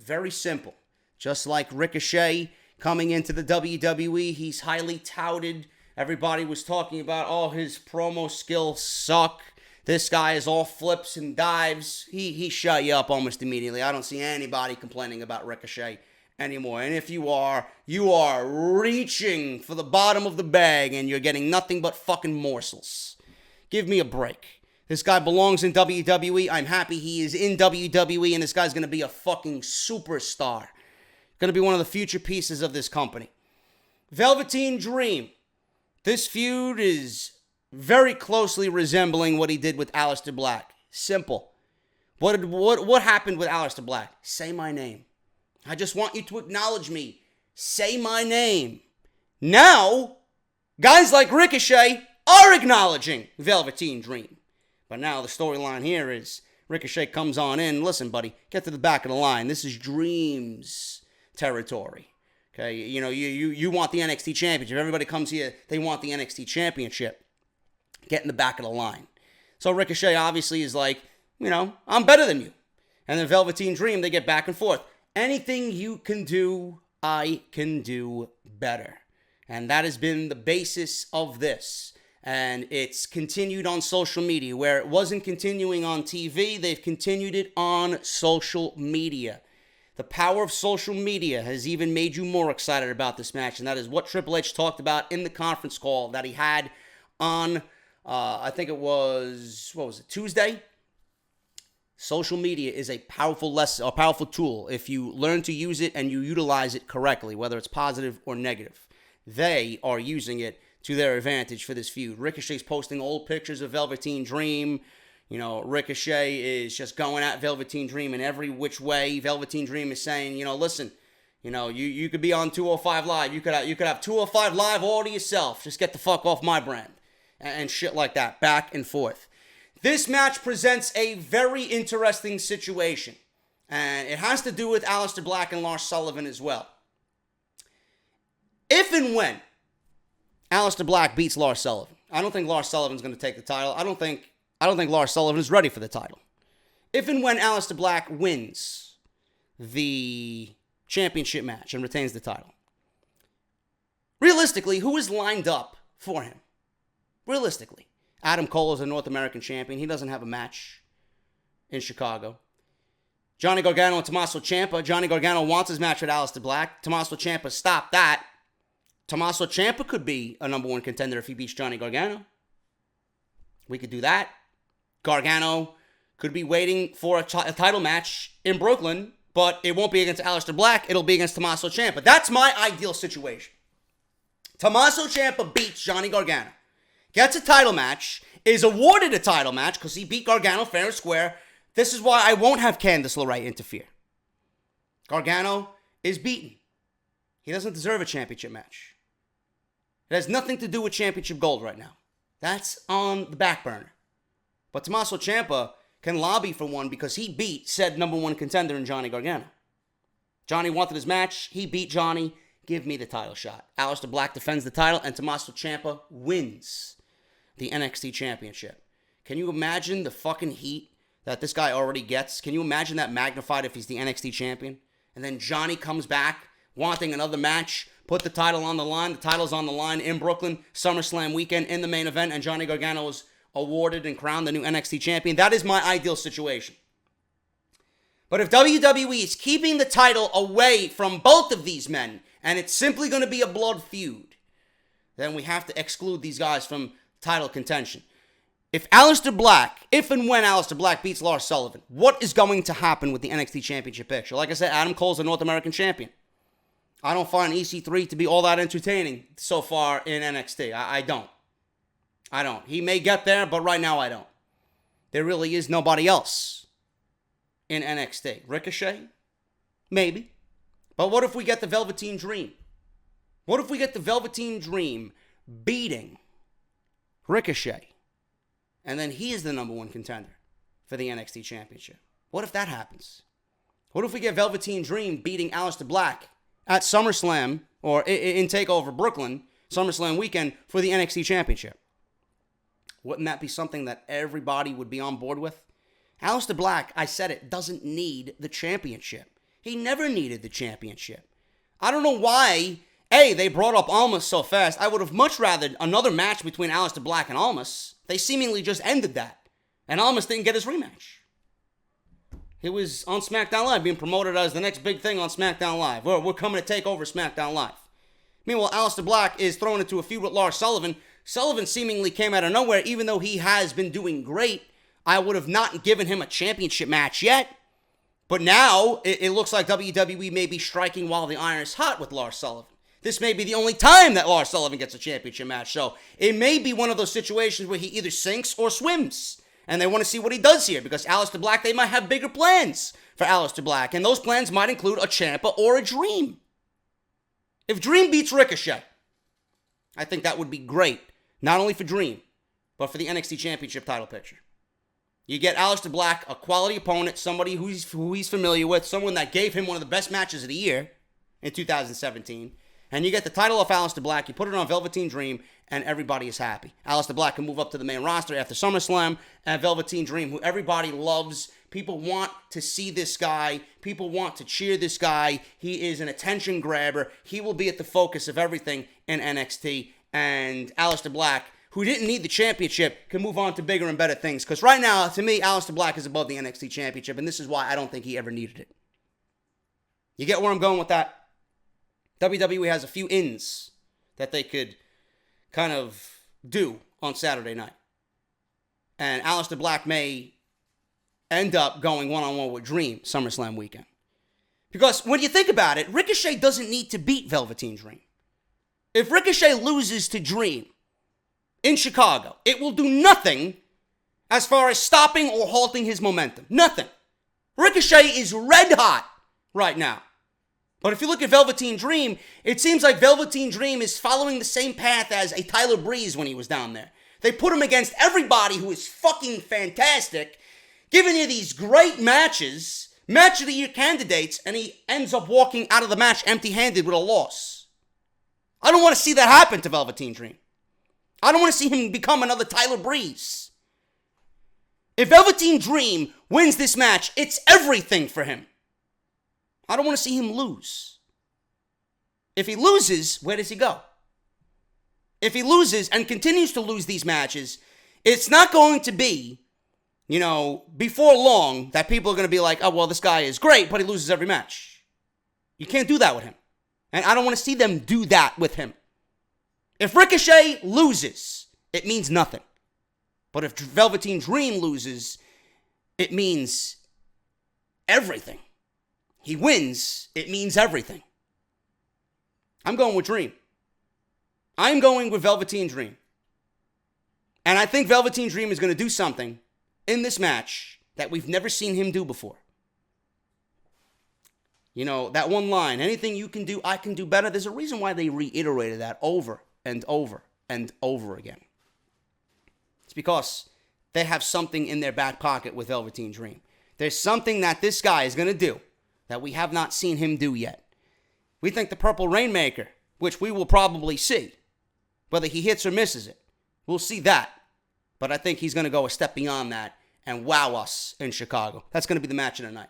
A: very simple. Just like Ricochet coming into the WWE, he's highly touted. Everybody was talking about, his promo skills suck. This guy is all flips and dives. He shut you up almost immediately. I don't see anybody complaining about Ricochet anymore. And if you are reaching for the bottom of the bag and you're getting nothing but fucking morsels. Give me a break. This guy belongs in WWE. I'm happy he is in WWE, and this guy's going to be a fucking superstar. Going to be one of the future pieces of this company. Velveteen Dream. This feud is very closely resembling what he did with Aleister Black. Simple. What happened with Aleister Black? Say my name. I just want you to acknowledge me. Say my name. Now, guys like Ricochet are acknowledging Velveteen Dream. But now the storyline here is Ricochet comes on in. Listen, buddy, get to the back of the line. This is Dream's territory. Okay, you know, you want the NXT Championship. Everybody comes here, they want the NXT Championship. Get in the back of the line. So Ricochet obviously is like, you know, I'm better than you. And then Velveteen Dream, they get back and forth. Anything you can do, I can do better. And that has been the basis of this. And it's continued on social media. Where it wasn't continuing on TV, they've continued it on social media. The power of social media has even made you more excited about this match. And that is what Triple H talked about in the conference call that he had on, I think it was, Tuesday? Social media is a powerful tool if you learn to use it and you utilize it correctly, whether it's positive or negative. They are using it to their advantage for this feud. Ricochet's posting old pictures of Velveteen Dream. You know, Ricochet is just going at Velveteen Dream in every which way. Velveteen Dream is saying, you know, listen, you know, you could be on 205 Live. You could have 205 Live all to yourself. Just get the fuck off my brand. And shit like that, back and forth. This match presents a very interesting situation. And it has to do with Aleister Black and Lars Sullivan as well. If and when Aleister Black beats Lars Sullivan, I don't think Lars Sullivan's going to take the title. I don't think Lars Sullivan is ready for the title. If and when Aleister Black wins the championship match and retains the title, realistically, who is lined up for him? Realistically, Adam Cole is a North American champion. He doesn't have a match in Chicago. Johnny Gargano and Tommaso Ciampa. Johnny Gargano wants his match with Aleister Black. Tommaso Ciampa stopped that. Tommaso Ciampa could be a number one contender if he beats Johnny Gargano. We could do that. Gargano could be waiting for a title match in Brooklyn, but it won't be against Aleister Black. It'll be against Tommaso Ciampa. That's my ideal situation. Tommaso Ciampa beats Johnny Gargano. Gets a title match, is awarded a title match because he beat Gargano fair and square. This is why I won't have Candice LeRae interfere. Gargano is beaten. He doesn't deserve a championship match. It has nothing to do with championship gold right now. That's on the back burner. But Tommaso Ciampa can lobby for one because he beat said number one contender in Johnny Gargano. Johnny wanted his match. He beat Johnny. Give me the title shot. Aleister Black defends the title and Tommaso Ciampa wins the NXT Championship. Can you imagine the fucking heat that this guy already gets? Can you imagine that magnified if he's the NXT Champion? And then Johnny comes back wanting another match, put the title on the line. The title's on the line in Brooklyn, Summerslam weekend in the main event, and Johnny Gargano was awarded and crowned the new NXT Champion. That is my ideal situation. But if WWE is keeping the title away from both of these men, and it's simply going to be a blood feud, then we have to exclude these guys from title contention. If and when Aleister Black beats Lars Sullivan, what is going to happen with the NXT Championship picture? Like I said, Adam Cole's a North American champion. I don't find EC3 to be all that entertaining so far in NXT. I don't. He may get there, but right now I don't. There really is nobody else in NXT. Ricochet? Maybe. But what if we get the Velveteen Dream? What if we get the Velveteen Dream beating Ricochet? And then he is the number one contender for the NXT Championship. What if that happens? What if we get Velveteen Dream beating Aleister Black at SummerSlam, or in TakeOver Brooklyn, SummerSlam weekend, for the NXT Championship? Wouldn't that be something that everybody would be on board with? Aleister Black, I said it, doesn't need the championship. He never needed the championship. I don't know why, they brought up Almas so fast. I would have much rather another match between Aleister Black and Almas. They seemingly just ended that. And Almas didn't get his rematch. He was on SmackDown Live being promoted as the next big thing on SmackDown Live. We're coming to take over SmackDown Live. Meanwhile, Aleister Black is thrown into a feud with Lars Sullivan. Sullivan seemingly came out of nowhere, even though he has been doing great. I would have not given him a championship match yet. But now, it looks like WWE may be striking while the iron is hot with Lars Sullivan. This may be the only time that Lars Sullivan gets a championship match. So, it may be one of those situations where he either sinks or swims. And they want to see what he does here, because Aleister Black, they might have bigger plans for Aleister Black. And those plans might include a Ciampa or a Dream. If Dream beats Ricochet, I think that would be great, not only for Dream, but for the NXT Championship title picture. You get Aleister Black, a quality opponent, somebody who he's familiar with, someone that gave him one of the best matches of the year in 2017. And you get the title of Aleister Black, you put it on Velveteen Dream, and everybody is happy. Aleister Black can move up to the main roster after SummerSlam, and Velveteen Dream, who everybody loves. People want to see this guy. People want to cheer this guy. He is an attention grabber. He will be at the focus of everything in NXT. And Aleister Black, who didn't need the championship, can move on to bigger and better things. Because right now, to me, Aleister Black is above the NXT championship, and this is why I don't think he ever needed it. You get where I'm going with that? WWE has a few ins that they could kind of do on Saturday night. And Aleister Black may end up going one-on-one with Dream SummerSlam weekend. Because when you think about it, Ricochet doesn't need to beat Velveteen Dream. If Ricochet loses to Dream in Chicago, it will do nothing as far as stopping or halting his momentum. Nothing. Ricochet is red hot right now. But if you look at Velveteen Dream, it seems like Velveteen Dream is following the same path as a Tyler Breeze when he was down there. They put him against everybody who is fucking fantastic, giving you these great matches, match of the year candidates, and he ends up walking out of the match empty-handed with a loss. I don't want to see that happen to Velveteen Dream. I don't want to see him become another Tyler Breeze. If Velveteen Dream wins this match, it's everything for him. I don't want to see him lose. If he loses, where does he go? If he loses and continues to lose these matches, it's not going to be, before long that people are going to be like, oh, well, this guy is great, but he loses every match. You can't do that with him. And I don't want to see them do that with him. If Ricochet loses, it means nothing. But if Velveteen Dream loses, it means everything. He wins, it means everything. I'm going with Dream. I'm going with Velveteen Dream. And I think Velveteen Dream is going to do something in this match that we've never seen him do before. That one line, anything you can do, I can do better. There's a reason why they reiterated that over and over and over again. It's because they have something in their back pocket with Velveteen Dream. There's something that this guy is going to do that we have not seen him do yet. We think the Purple Rainmaker, which we will probably see, whether he hits or misses it, we'll see that. But I think he's going to go a step beyond that and wow us in Chicago. That's going to be the match of the night,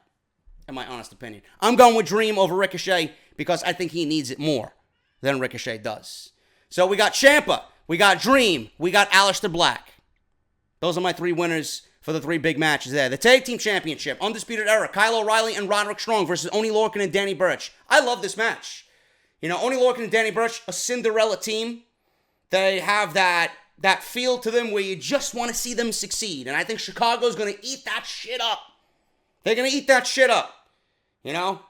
A: in my honest opinion. I'm going with Dream over Ricochet because I think he needs it more than Ricochet does. So we got Ciampa, we got Dream, we got Aleister Black. Those are my three winners for the three big matches there. The Tag Team Championship, Undisputed Era, Kyle O'Reilly and Roderick Strong versus Oney Lorcan and Danny Burch. I love this match. Oney Lorcan and Danny Burch, a Cinderella team. They have that feel to them where you just want to see them succeed. And I think Chicago's going to eat that shit up. They're going to eat that shit up.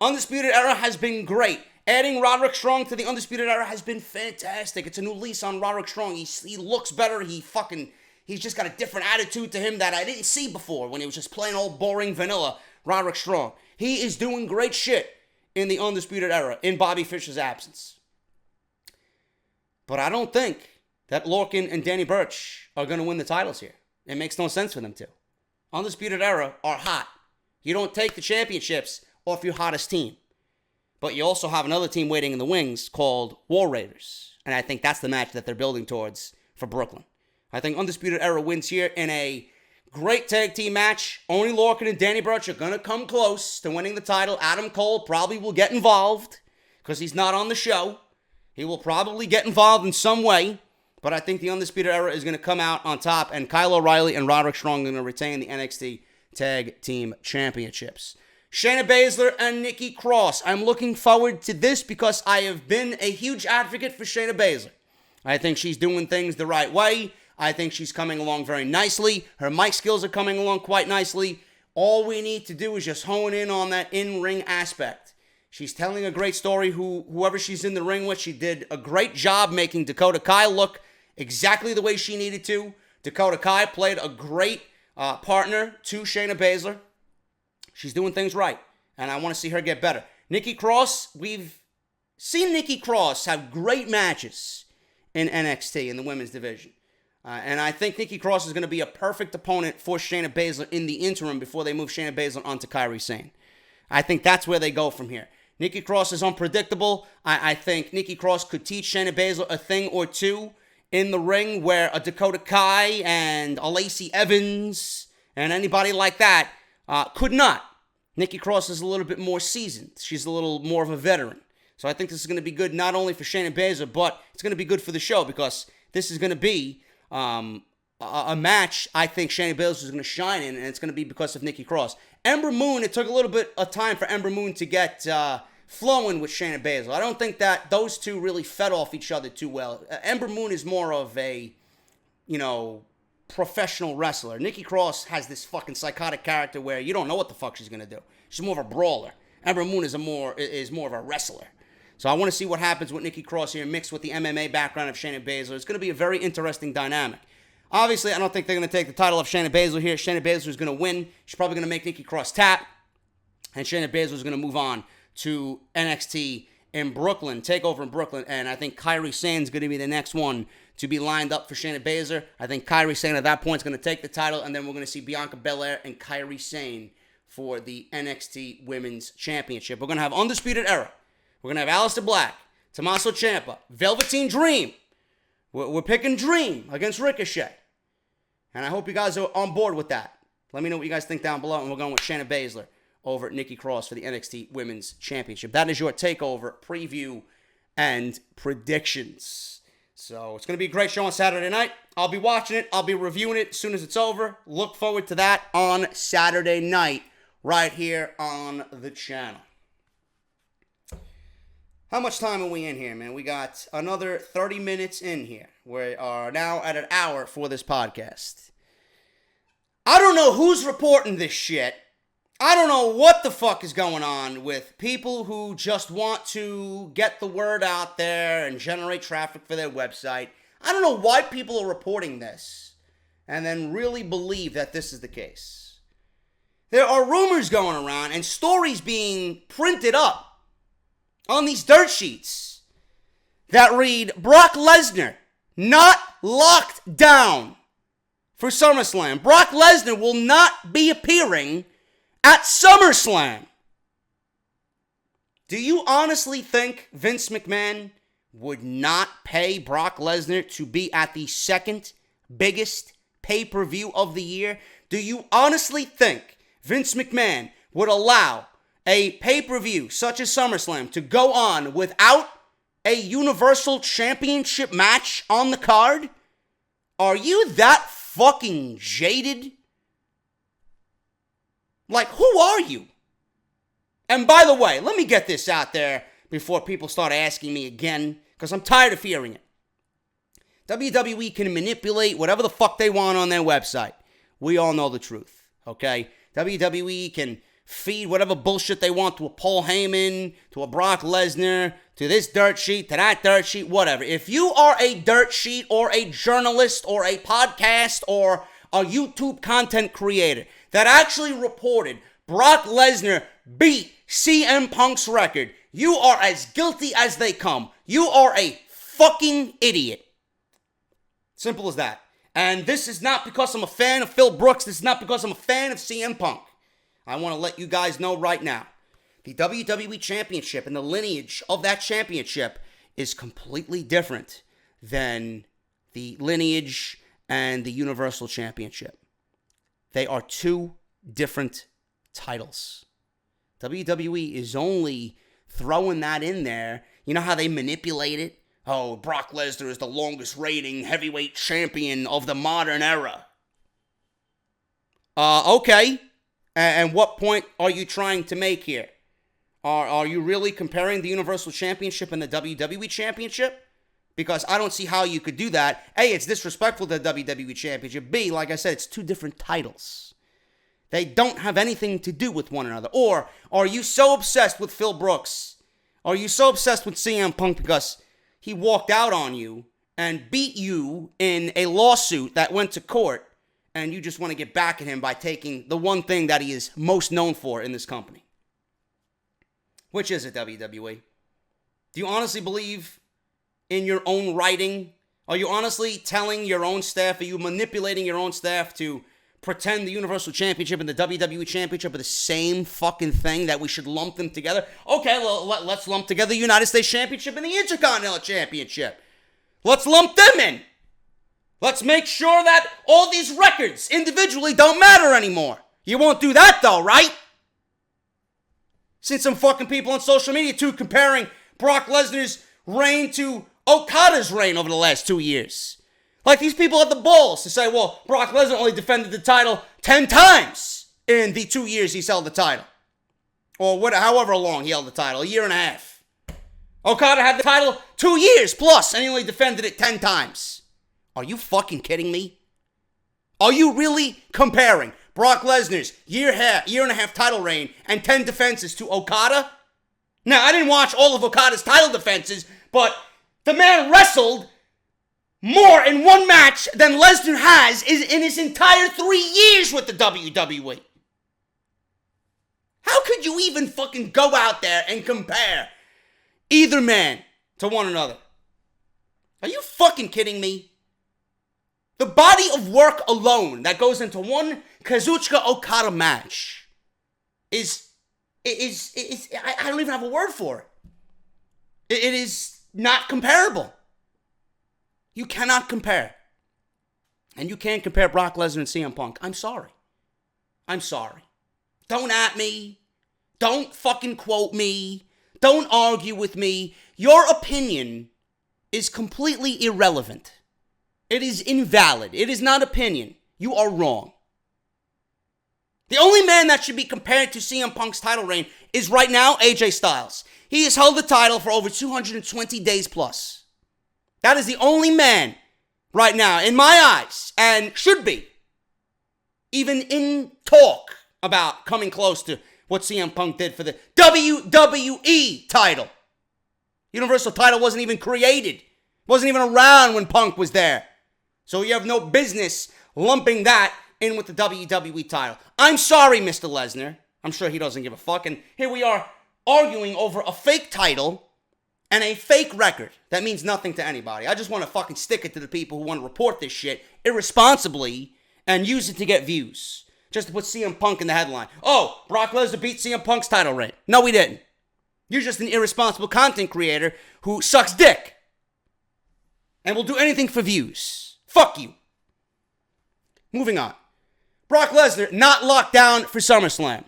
A: Undisputed Era has been great. Adding Roderick Strong to the Undisputed Era has been fantastic. It's a new lease on Roderick Strong. He looks better. He's just got a different attitude to him that I didn't see before when he was just plain old boring vanilla Roderick Strong. He is doing great shit in the Undisputed Era in Bobby Fischer's absence. But I don't think that Lorcan and Danny Burch are going to win the titles here. It makes no sense for them to. Undisputed Era are hot. You don't take the championships off your hottest team. But you also have another team waiting in the wings called War Raiders. And I think that's the match that they're building towards for Brooklyn. I think Undisputed Era wins here in a great tag team match. Oney Lorcan and Danny Burch are going to come close to winning the title. Adam Cole probably will get involved because he's not on the show. He will probably get involved in some way. But I think the Undisputed Era is going to come out on top. And Kyle O'Reilly and Roderick Strong are going to retain the NXT Tag Team Championships. Shayna Baszler and Nikki Cross. I'm looking forward to this because I have been a huge advocate for Shayna Baszler. I think she's doing things the right way. I think she's coming along very nicely. Her mic skills are coming along quite nicely. All we need to do is just hone in on that in-ring aspect. She's telling a great story. Whoever she's in the ring with, she did a great job making Dakota Kai look exactly the way she needed to. Dakota Kai played a great partner to Shayna Baszler. She's doing things right, and I want to see her get better. Nikki Cross, we've seen Nikki Cross have great matches in NXT in the women's division. And I think Nikki Cross is going to be a perfect opponent for Shayna Baszler in the interim before they move Shayna Baszler onto Kairi Sane. I think that's where they go from here. Nikki Cross is unpredictable. I think Nikki Cross could teach Shayna Baszler a thing or two in the ring where a Dakota Kai and a Lacey Evans and anybody like that could not. Nikki Cross is a little bit more seasoned. She's a little more of a veteran. So I think this is going to be good not only for Shayna Baszler, but it's going to be good for the show because this is going to be a match I think Shayna Baszler is going to shine in, and it's going to be because of Nikki Cross. Ember Moon, it took a little bit of time for Ember Moon to get flowing with Shayna Baszler. I don't think that those two really fed off each other too well. Ember Moon is more of a, professional wrestler. Nikki Cross has this fucking psychotic character where you don't know what the fuck she's going to do. She's more of a brawler. Ember Moon is more of a wrestler. So I want to see what happens with Nikki Cross here mixed with the MMA background of Shayna Baszler. It's going to be a very interesting dynamic. Obviously, I don't think they're going to take the title of Shayna Baszler here. Shayna Baszler is going to win. She's probably going to make Nikki Cross tap. And Shayna Baszler is going to move on to NXT in Brooklyn, TakeOver in Brooklyn. And I think Kairi Sane is going to be the next one to be lined up for Shayna Baszler. I think Kairi Sane at that point is going to take the title. And then we're going to see Bianca Belair and Kairi Sane for the NXT Women's Championship. We're going to have Undisputed Era. We're going to have Aleister Black, Tommaso Ciampa, Velveteen Dream. We're picking Dream against Ricochet. And I hope you guys are on board with that. Let me know what you guys think down below. And we're going with Shayna Baszler over Nikki Cross for the NXT Women's Championship. That is your TakeOver preview and predictions. So it's going to be a great show on Saturday night. I'll be watching it. I'll be reviewing it as soon as it's over. Look forward to that on Saturday night right here on the channel. How much time are we in here, man? We got another 30 minutes in here. We are now at an hour for this podcast. I don't know who's reporting this shit. I don't know what the fuck is going on with people who just want to get the word out there and generate traffic for their website. I don't know why people are reporting this and then really believe that this is the case. There are rumors going around and stories being printed up on these dirt sheets that read, Brock Lesnar not locked down for SummerSlam. Brock Lesnar will not be appearing at SummerSlam. Do you honestly think Vince McMahon would not pay Brock Lesnar to be at the second biggest pay-per-view of the year? Do you honestly think Vince McMahon would allow a pay-per-view such as SummerSlam to go on without a Universal Championship match on the card? Are you that fucking jaded? Like, who are you? And by the way, let me get this out there before people start asking me again, because I'm tired of hearing it. WWE can manipulate whatever the fuck they want on their website. We all know the truth, okay? WWE can feed whatever bullshit they want to a Paul Heyman, to a Brock Lesnar, to this dirt sheet, to that dirt sheet, whatever. If you are a dirt sheet or a journalist or a podcast or a YouTube content creator that actually reported Brock Lesnar beat CM Punk's record, you are as guilty as they come. You are a fucking idiot. Simple as that. And this is not because I'm a fan of Phil Brooks. This is not because I'm a fan of CM Punk. I want to let you guys know right now, the WWE Championship and the lineage of that championship is completely different than the lineage and the Universal Championship. They are two different titles. WWE is only throwing that in there. You know how they manipulate it? Oh, Brock Lesnar is the longest reigning heavyweight champion of the modern era. Okay. And what point are you trying to make here? Are you really comparing the Universal Championship and the WWE Championship? Because I don't see how you could do that. A, it's disrespectful to the WWE Championship. B, like I said, it's two different titles. They don't have anything to do with one another. Or are you so obsessed with Phil Brooks? Are you so obsessed with CM Punk because he walked out on you and beat you in a lawsuit that went to court, and you just want to get back at him by taking the one thing that he is most known for in this company? Which is it, WWE? Do you honestly believe in your own writing Are you honestly telling your own staff, are you manipulating your own staff to pretend the Universal Championship and the WWE Championship are the same fucking thing, that we should lump them together? Okay, well, let's lump together the United States Championship and the Intercontinental Championship. Let's lump them in. Let's make sure that all these records individually don't matter anymore. You won't do that though, right? Seen some fucking people on social media too comparing Brock Lesnar's reign to Okada's reign over the last 2 years. Like, these people have the balls to say, well, Brock Lesnar only defended the title 10 times in the 2 years he's held the title. Or however long he held the title, a year and a half. Okada had the title 2 years plus, and he only defended it 10 times. Are you fucking kidding me? Are you really comparing Brock Lesnar's year and a half title reign and 10 defenses to Okada? Now, I didn't watch all of Okada's title defenses, but the man wrestled more in one match than Lesnar has in his entire 3 years with the WWE. How could you even fucking go out there and compare either man to one another? Are you fucking kidding me? The body of work alone that goes into one Kazuchika Okada match is I don't even have a word for it. It is not comparable. You cannot compare. And you can't compare Brock Lesnar and CM Punk. I'm sorry. I'm sorry. Don't at me. Don't fucking quote me. Don't argue with me. Your opinion is completely irrelevant. It is invalid. It is not opinion. You are wrong. The only man that should be compared to CM Punk's title reign is right now AJ Styles. He has held the title for over 220 days plus. That is the only man right now, in my eyes, and should be, even in talk about coming close to what CM Punk did for the WWE title. Universal title wasn't even created. Wasn't even around when Punk was there. So you have no business lumping that in with the WWE title. I'm sorry, Mr. Lesnar. I'm sure he doesn't give a fuck. And here we are arguing over a fake title and a fake record that means nothing to anybody. I just want to fucking stick it to the people who want to report this shit irresponsibly and use it to get views. Just to put CM Punk in the headline. Oh, Brock Lesnar beat CM Punk's title reign. No, he didn't. You're just an irresponsible content creator who sucks dick and will do anything for views. Fuck you. Moving on. Brock Lesnar not locked down for SummerSlam.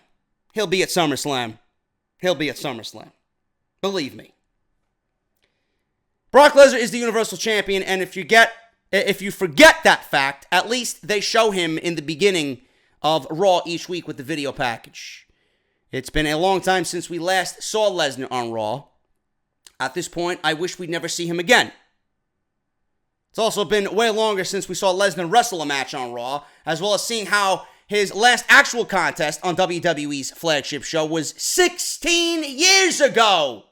A: He'll be at SummerSlam. He'll be at SummerSlam. Believe me. Brock Lesnar is the Universal Champion, and if you forget that fact, at least they show him in the beginning of Raw each week with the video package. It's been a long time since we last saw Lesnar on Raw. At this point, I wish we'd never see him again. It's also been way longer since we saw Lesnar wrestle a match on Raw, as well as seeing how his last actual contest on WWE's flagship show was 16 years ago.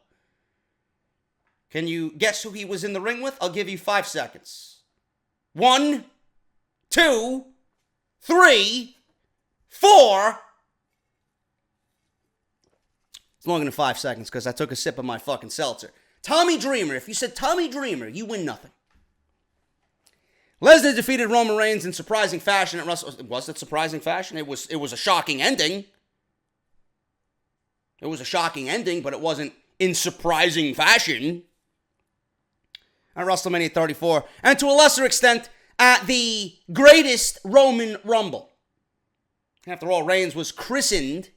A: Can you guess who he was in the ring with? I'll give you 5 seconds. 1, 2, 3, 4. It's longer than 5 seconds because I took a sip of my fucking seltzer. Tommy Dreamer. If you said Tommy Dreamer, you win nothing. Lesnar defeated Roman Reigns in surprising fashion at WrestleMania. Was it surprising fashion? It was a shocking ending. It was a shocking ending, but it wasn't in surprising fashion. At WrestleMania 34, and to a lesser extent, at the greatest Roman Rumble. After all, Reigns was christened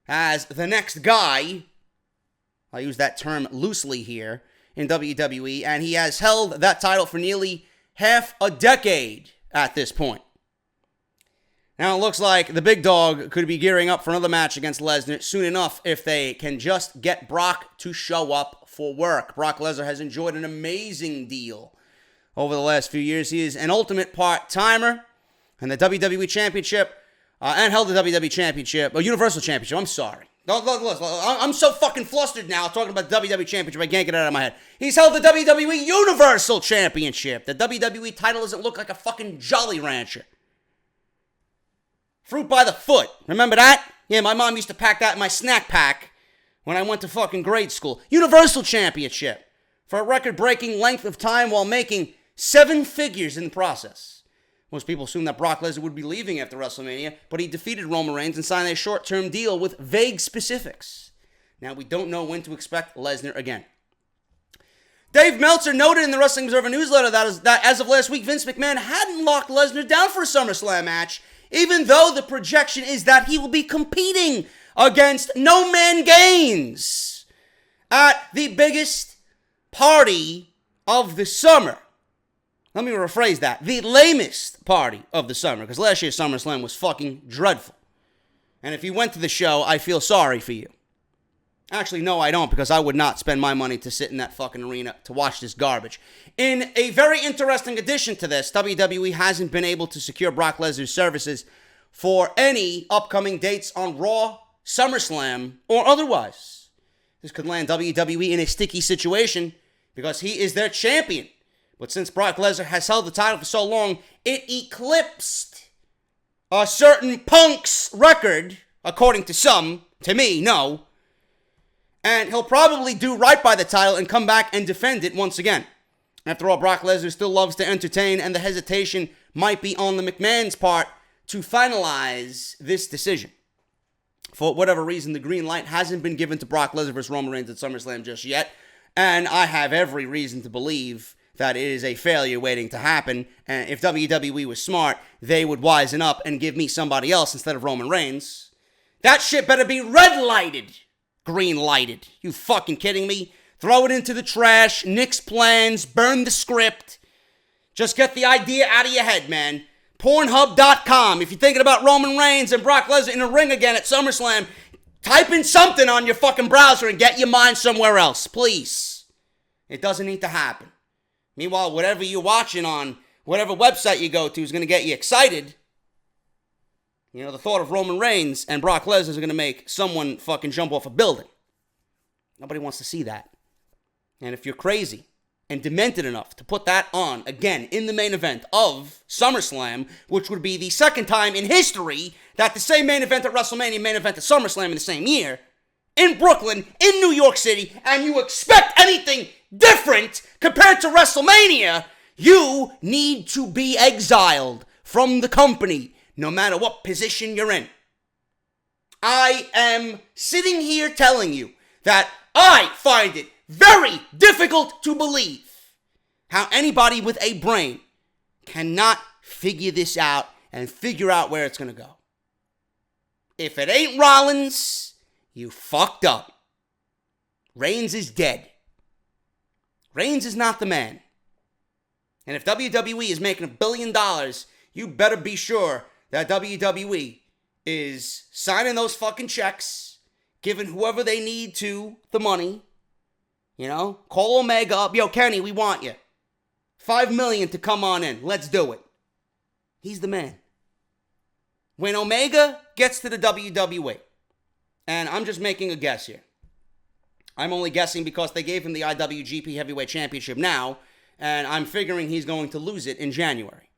A: as the next guy. I'll use that term loosely here in WWE, and he has held that title for nearly half a decade at this point. Now it looks like the big dog could be gearing up for another match against Lesnar soon enough if they can just get Brock to show up for work. Brock Lesnar has enjoyed an amazing deal over the last few years. He is an ultimate part-timer, and the WWE Championship, and held the WWE Championship, or Universal Championship, I'm sorry. I'm so fucking flustered now talking about the WWE Championship, I can't get it out of my head. He's held the WWE Universal Championship. The WWE title doesn't look like a fucking Jolly Rancher. Fruit by the foot. Remember that? Yeah, my mom used to pack that in my snack pack when I went to fucking grade school. Universal Championship. For a record-breaking length of time while making 7 figures in the process. Most people assume that Brock Lesnar would be leaving after WrestleMania, but he defeated Roman Reigns and signed a short-term deal with vague specifics. Now, we don't know when to expect Lesnar again. Dave Meltzer noted in the Wrestling Observer newsletter that as of last week, Vince McMahon hadn't locked Lesnar down for a SummerSlam match, even though the projection is that he will be competing against No Man Gaines at the biggest party of the summer. Let me rephrase that. The lamest party of the summer, because last year's SummerSlam was fucking dreadful. And if you went to the show, I feel sorry for you. Actually, no, I don't, because I would not spend my money to sit in that fucking arena to watch this garbage. In a very interesting addition to this, WWE hasn't been able to secure Brock Lesnar's services for any upcoming dates on Raw, SummerSlam, or otherwise. This could land WWE in a sticky situation because he is their champion. But since Brock Lesnar has held the title for so long, it eclipsed a certain Punk's record, according to some. To me, no. And he'll probably do right by the title and come back and defend it once again. After all, Brock Lesnar still loves to entertain, and the hesitation might be on the McMahon's part to finalize this decision. For whatever reason, the green light hasn't been given to Brock Lesnar versus Roman Reigns at SummerSlam just yet, and I have every reason to believe that it is a failure waiting to happen, and if WWE was smart, they would wisen up and give me somebody else instead of Roman Reigns. That shit better be red-lighted, green-lighted. You fucking kidding me? Throw it into the trash, nix plans, burn the script. Just get the idea out of your head, man. Pornhub.com. If you're thinking about Roman Reigns and Brock Lesnar in a ring again at SummerSlam, type in something on your fucking browser and get your mind somewhere else, please. It doesn't need to happen. Meanwhile, whatever you're watching on whatever website you go to is going to get you excited. You know, the thought of Roman Reigns and Brock Lesnar is going to make someone fucking jump off a building. Nobody wants to see that. And if you're crazy and demented enough to put that on again in the main event of SummerSlam, which would be the second time in history that the same main event at WrestleMania, main event at SummerSlam in the same year, in Brooklyn, in New York City, and you expect anything different compared to WrestleMania, you need to be exiled from the company, no matter what position you're in. I am sitting here telling you that I find it very difficult to believe how anybody with a brain cannot figure this out and figure out where it's going to go. If it ain't Rollins, you fucked up. Reigns is dead. Reigns is not the man. And if WWE is making $1 billion, you better be sure that WWE is signing those fucking checks, giving whoever they need to the money. You know, call Omega up. Yo, Kenny, we want you. $5 million to come on in. Let's do it. He's the man. When Omega gets to the WWE, and I'm just making a guess here. I'm only guessing because they gave him the IWGP Heavyweight Championship now, and I'm figuring he's going to lose it in January.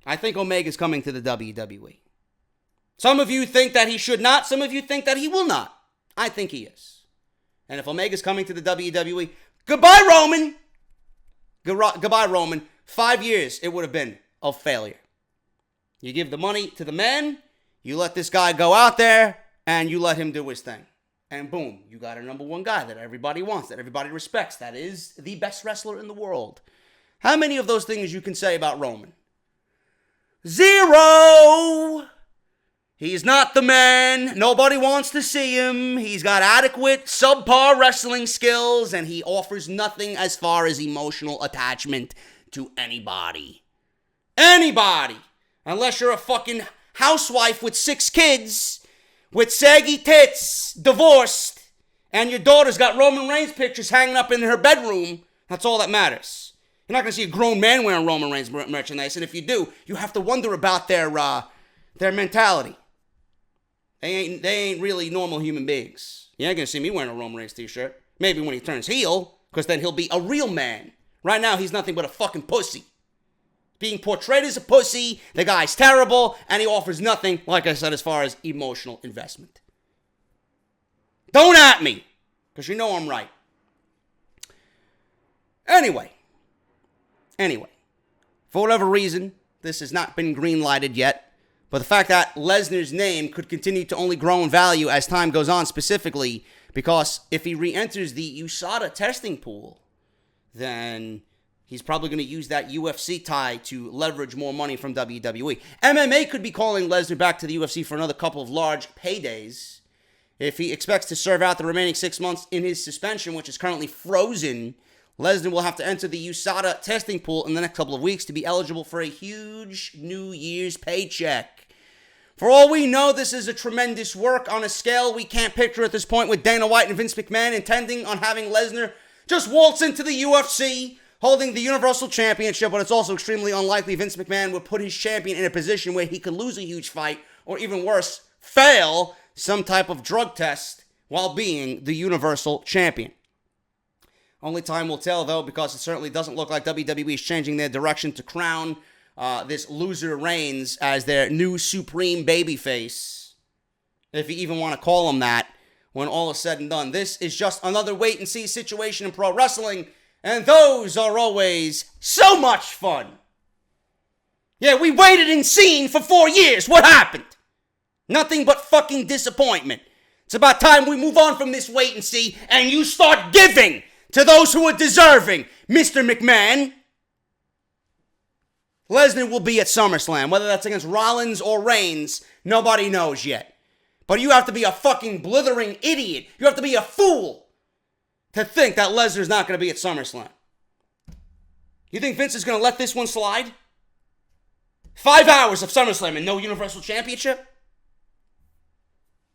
A: I think Omega's coming to the WWE. Some of you think that he should not. Some of you think that he will not. I think he is. And if Omega's coming to the WWE, goodbye, Roman. Goodbye, Roman. 5 years, it would have been of failure. You give the money to the man, you let this guy go out there, and you let him do his thing. And boom, you got a number one guy that everybody wants, that everybody respects, that is the best wrestler in the world. How many of those things you can say about Roman? 0! He's not the man. Nobody wants to see him. He's got adequate, subpar wrestling skills, and he offers nothing as far as emotional attachment to anybody. Anybody! Unless you're a fucking housewife with 6 kids, with saggy tits, divorced, and your daughter's got Roman Reigns pictures hanging up in her bedroom. That's all that matters. You're not going to see a grown man wearing Roman Reigns merchandise, and if you do, you have to wonder about their mentality. They ain't really normal human beings. You ain't going to see me wearing a Roman Reigns t-shirt. Maybe when he turns heel, because then he'll be a real man. Right now, he's nothing but a fucking pussy. Being portrayed as a pussy, the guy's terrible, and he offers nothing, like I said, as far as emotional investment. Don't at me, because you know I'm right. Anyway, Anyway, for whatever reason, this has not been green-lighted yet, but the fact that Lesnar's name could continue to only grow in value as time goes on, specifically because if he re-enters the USADA testing pool, then he's probably going to use that UFC tie to leverage more money from WWE. MMA could be calling Lesnar back to the UFC for another couple of large paydays. If he expects to serve out the remaining 6 months in his suspension, which is currently frozen, Lesnar will have to enter the USADA testing pool in the next couple of weeks to be eligible for a huge New Year's paycheck. For all we know, this is a tremendous work on a scale we can't picture at this point, with Dana White and Vince McMahon intending on having Lesnar just waltz into the UFC holding the Universal Championship, but it's also extremely unlikely Vince McMahon would put his champion in a position where he could lose a huge fight, or even worse, fail some type of drug test while being the Universal Champion. Only time will tell, though, because it certainly doesn't look like WWE is changing their direction to crown this loser Reigns as their new supreme babyface, if you even want to call him that, when all is said and done. This is just another wait-and-see situation in pro wrestling, and those are always so much fun. Yeah, we waited and seen for 4 years. What happened? Nothing but fucking disappointment. It's about time we move on from this wait and see, and you start giving to those who are deserving. Mr. McMahon, Lesnar will be at Summerslam. Whether that's against Rollins or Reigns, nobody knows yet. But you have to be a fucking blithering idiot. You have to be a fool to think that Lesnar's not going to be at SummerSlam. You think Vince is going to let this one slide? 5 hours of SummerSlam and no Universal Championship?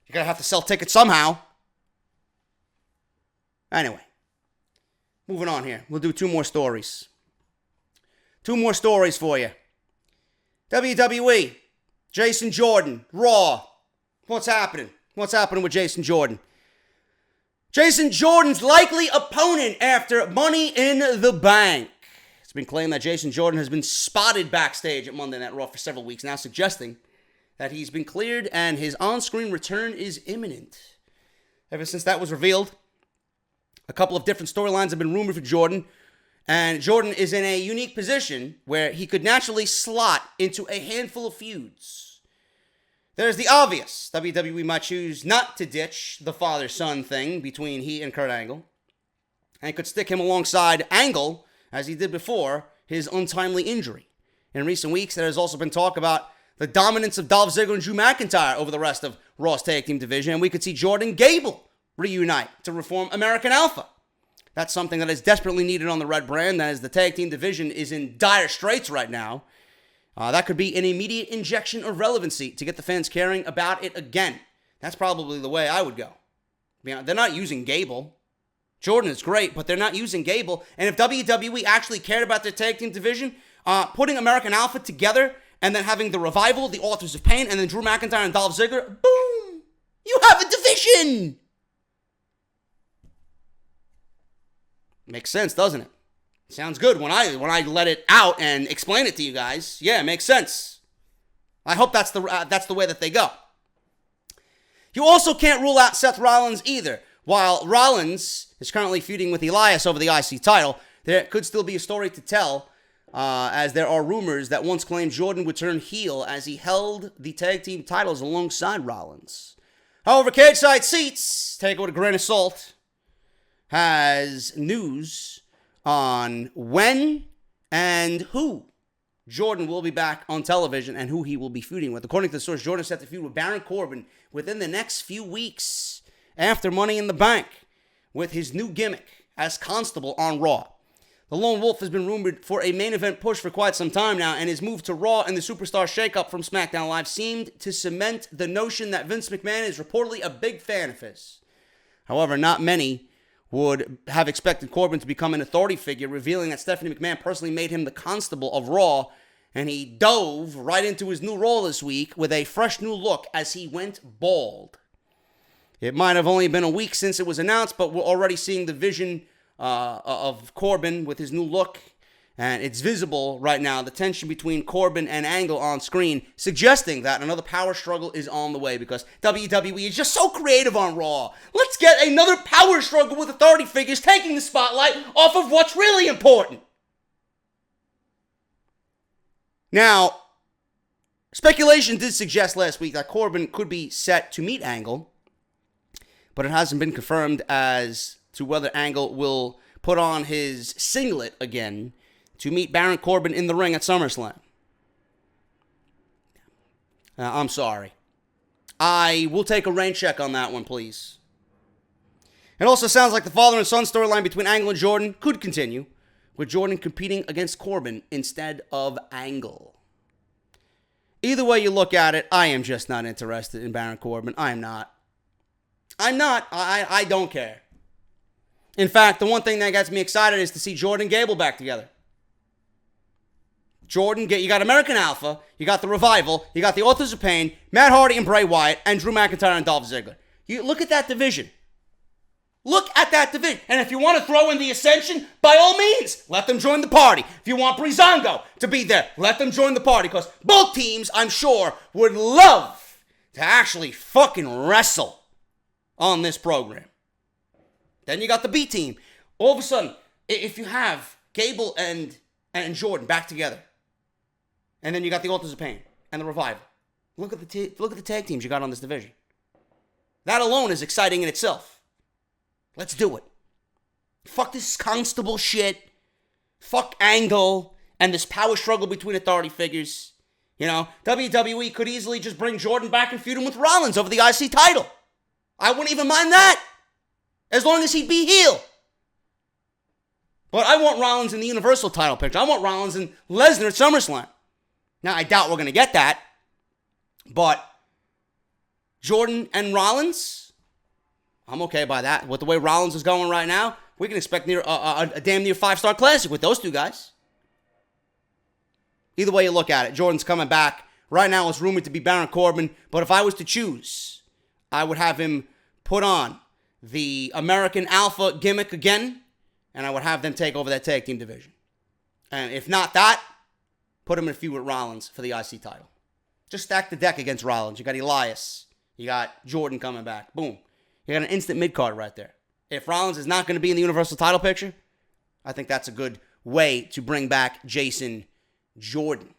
A: You're going to have to sell tickets somehow. Anyway, moving on here. We'll do 2 more stories. 2 more stories for you. WWE, Jason Jordan, Raw. What's happening? What's happening with Jason Jordan? Jason Jordan's likely opponent after Money in the Bank. It's been claimed that Jason Jordan has been spotted backstage at Monday Night Raw for several weeks now, suggesting that he's been cleared and his on-screen return is imminent. Ever since that was revealed, a couple of different storylines have been rumored for Jordan, and Jordan is in a unique position where he could naturally slot into a handful of feuds. There's the obvious. WWE might choose not to ditch the father-son thing between he and Kurt Angle, and could stick him alongside Angle, as he did before his untimely injury. In recent weeks, there has also been talk about the dominance of Dolph Ziggler and Drew McIntyre over the rest of Raw's tag team division, and we could see Jordan Gable reunite to reform American Alpha. That's something that is desperately needed on the Red brand, as the tag team division is in dire straits right now. That could be an immediate injection of relevancy to get the fans caring about it again. That's probably the way I would go. They're not using Gable. Jordan is great, but they're not using Gable. And if WWE actually cared about their tag team division, putting American Alpha together and then having the Revival, the Authors of Pain, and then Drew McIntyre and Dolph Ziggler, boom! You have a division! Makes sense, doesn't it? Sounds good when I let it out and explain it to you guys. Yeah, it makes sense. I hope that's the way that they go. You also can't rule out Seth Rollins either. While Rollins is currently feuding with Elias over the IC title, there could still be a story to tell, as there are rumors that once claimed Jordan would turn heel as he held the tag team titles alongside Rollins. However, Cage Side Seats, take it with a grain of salt, has news on when and who Jordan will be back on television and who he will be feuding with. According to the source, Jordan is set to feud with Baron Corbin within the next few weeks after Money in the Bank with his new gimmick as Constable on Raw. The Lone Wolf has been rumored for a main event push for quite some time now, and his move to Raw and the Superstar shakeup from SmackDown Live seemed to cement the notion that Vince McMahon is reportedly a big fan of his. However, not many would have expected Corbin to become an authority figure, revealing that Stephanie McMahon personally made him the Constable of Raw, and he dove right into his new role this week with a fresh new look as he went bald. It might have only been a week since it was announced, but we're already seeing the vision of Corbin with his new look, and it's visible right now, the tension between Corbin and Angle on screen, suggesting that another power struggle is on the way because WWE is just so creative on Raw. Let's get another power struggle with authority figures taking the spotlight off of what's really important. Now, speculation did suggest last week that Corbin could be set to meet Angle, but it hasn't been confirmed as to whether Angle will put on his singlet again to meet Baron Corbin in the ring at SummerSlam. I'm sorry. I will take a rain check on that one, please. It also sounds like the father and son storyline between Angle and Jordan could continue, with Jordan competing against Corbin instead of Angle. Either way you look at it, I am just not interested in Baron Corbin. I'm not. I don't care. In fact, the one thing that gets me excited is to see Jordan and Gable back together. Jordan, you got American Alpha, you got the Revival, you got the Authors of Pain, Matt Hardy and Bray Wyatt, and Drew McIntyre and Dolph Ziggler. You look at that division. Look at that division. And if you want to throw in the Ascension, by all means, let them join the party. If you want Breezango to be there, let them join the party. Because both teams, I'm sure, would love to actually fucking wrestle on this program. Then you got the B team. All of a sudden, if you have Gable and Jordan back together, and then you got the Authors of Pain and the Revival. Look at the tag teams you got on this division. That alone is exciting in itself. Let's do it. Fuck this Constable shit. Fuck Angle and this power struggle between authority figures. You know, WWE could easily just bring Jordan back and feud him with Rollins over the IC title. I wouldn't even mind that. As long as he'd be heel. But I want Rollins in the Universal title picture. I want Rollins and Lesnar at SummerSlam. Now, I doubt we're going to get that. But Jordan and Rollins, I'm okay by that. With the way Rollins is going right now, we can expect a damn near 5-star classic with those two guys. Either way you look at it, Jordan's coming back. Right now it's rumored to be Baron Corbin. But if I was to choose, I would have him put on the American Alpha gimmick again. And I would have them take over that tag team division. And if not that, put him in a feud with Rollins for the IC title. Just stack the deck against Rollins. You got Elias. You got Jordan coming back. Boom. You got an instant mid-card right there. If Rollins is not going to be in the Universal title picture, I think that's a good way to bring back Jason Jordan.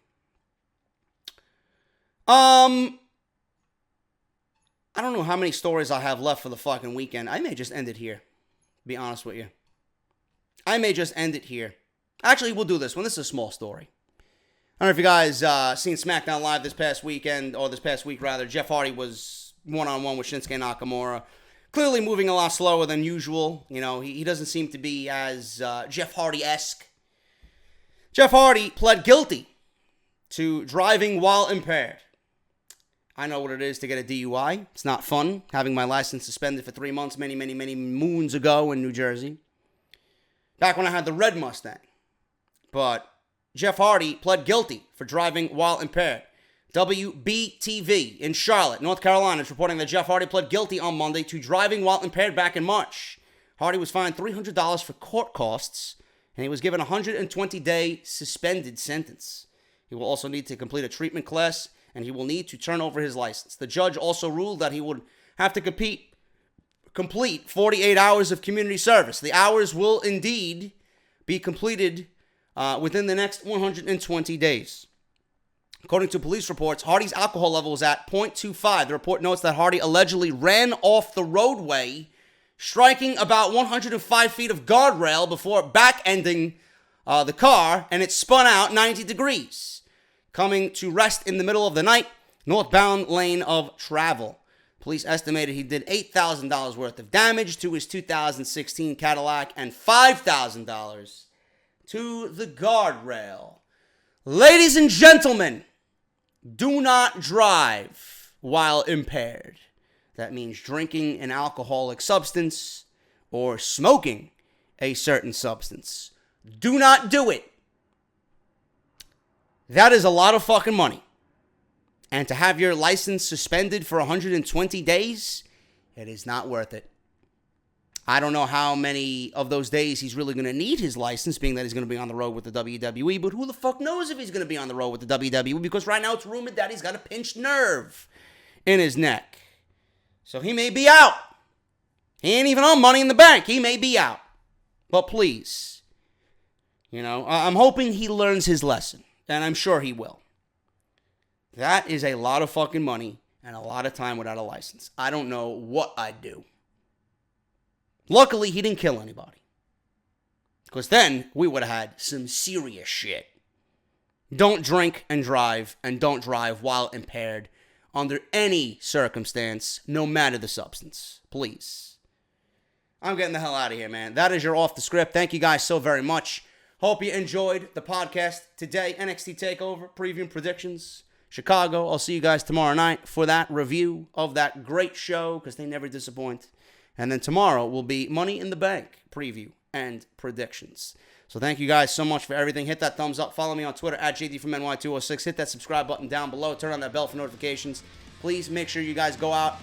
A: I don't know how many stories I have left for the fucking weekend. I may just end it here, to be honest with you. I may just end it here. Actually, we'll do this one. This is a small story. I don't know if you guys seen SmackDown Live this past weekend, or this past week rather. Jeff Hardy was one-on-one with Shinsuke Nakamura. Clearly moving a lot slower than usual. You know, he doesn't seem to be as Jeff Hardy-esque. Jeff Hardy pled guilty to driving while impaired. I know what it is to get a DUI. It's not fun having my license suspended for 3 months many moons ago in New Jersey. Back when I had the red Mustang. But Jeff Hardy pled guilty for driving while impaired. WBTV in Charlotte, North Carolina is reporting that Jeff Hardy pled guilty on Monday to driving while impaired back in March. Hardy was fined $300 for court costs, and he was given a 120-day suspended sentence. He will also need to complete a treatment class, and he will need to turn over his license. The judge also ruled that he would have to complete 48 hours of community service. The hours will indeed be completed within the next 120 days. According to police reports, Hardy's alcohol level was at 0.25. The report notes that Hardy allegedly ran off the roadway, striking about 105 feet of guardrail before back-ending the car, and it spun out 90 degrees, coming to rest in the middle of the night, northbound lane of travel. Police estimated he did $8,000 worth of damage to his 2016 Cadillac and $5,000 to the guardrail. Ladies and gentlemen, do not drive while impaired. That means drinking an alcoholic substance or smoking a certain substance. Do not do it. That is a lot of fucking money. And to have your license suspended for 120 days, it is not worth it. I don't know how many of those days he's really going to need his license, being that he's going to be on the road with the WWE, but who the fuck knows if he's going to be on the road with the WWE, because right now it's rumored that he's got a pinched nerve in his neck. So he may be out. He ain't even on Money in the Bank. He may be out. But please, I'm hoping he learns his lesson. And I'm sure he will. That is a lot of fucking money and a lot of time without a license. I don't know what I'd do. Luckily, he didn't kill anybody. Because then we would have had some serious shit. Don't drink and don't drive while impaired under any circumstance, no matter the substance. Please. I'm getting the hell out of here, man. That is your Off the Script. Thank you guys so very much. Hope you enjoyed the podcast today. NXT TakeOver, preview and predictions. Chicago. I'll see you guys tomorrow night for that review of that great show, because they never disappoint. And then tomorrow will be Money in the Bank preview and predictions. So thank you guys so much for everything. Hit that thumbs up. Follow me on Twitter at JDFROMNY206. Hit that subscribe button down below. Turn on that bell for notifications. Please make sure you guys go out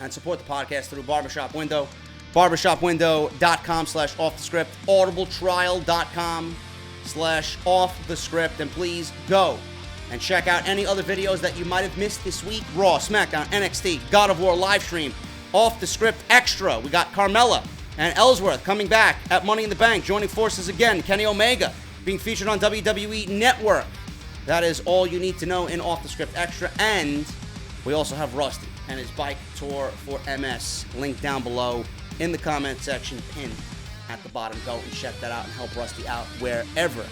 A: and support the podcast through Barbershop Window. Barbershopwindow.com/offthescript. Audibletrial.com/offthescript. And please go and check out any other videos that you might have missed this week. Raw, SmackDown, NXT, God of War live stream, Off the Script Extra. We got Carmella and Ellsworth coming back at Money in the Bank, joining forces again. Kenny Omega being featured on WWE Network. That is all you need to know in Off the Script Extra. And we also have Rusty and his bike tour for MS. Link down below in the comment section, pinned at the bottom. Go and check that out and help Rusty out wherever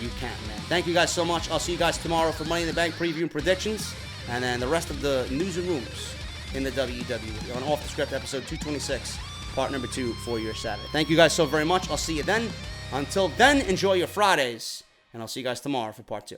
A: you can, man. Thank you guys so much. I'll see you guys tomorrow for Money in the Bank preview and predictions, and then the rest of the news and rumors in the WWE on Off the Script episode 226, part number 2 for your Saturday. Thank you guys so very much. I'll see you then. Until then, enjoy your Fridays, and I'll see you guys tomorrow for part 2.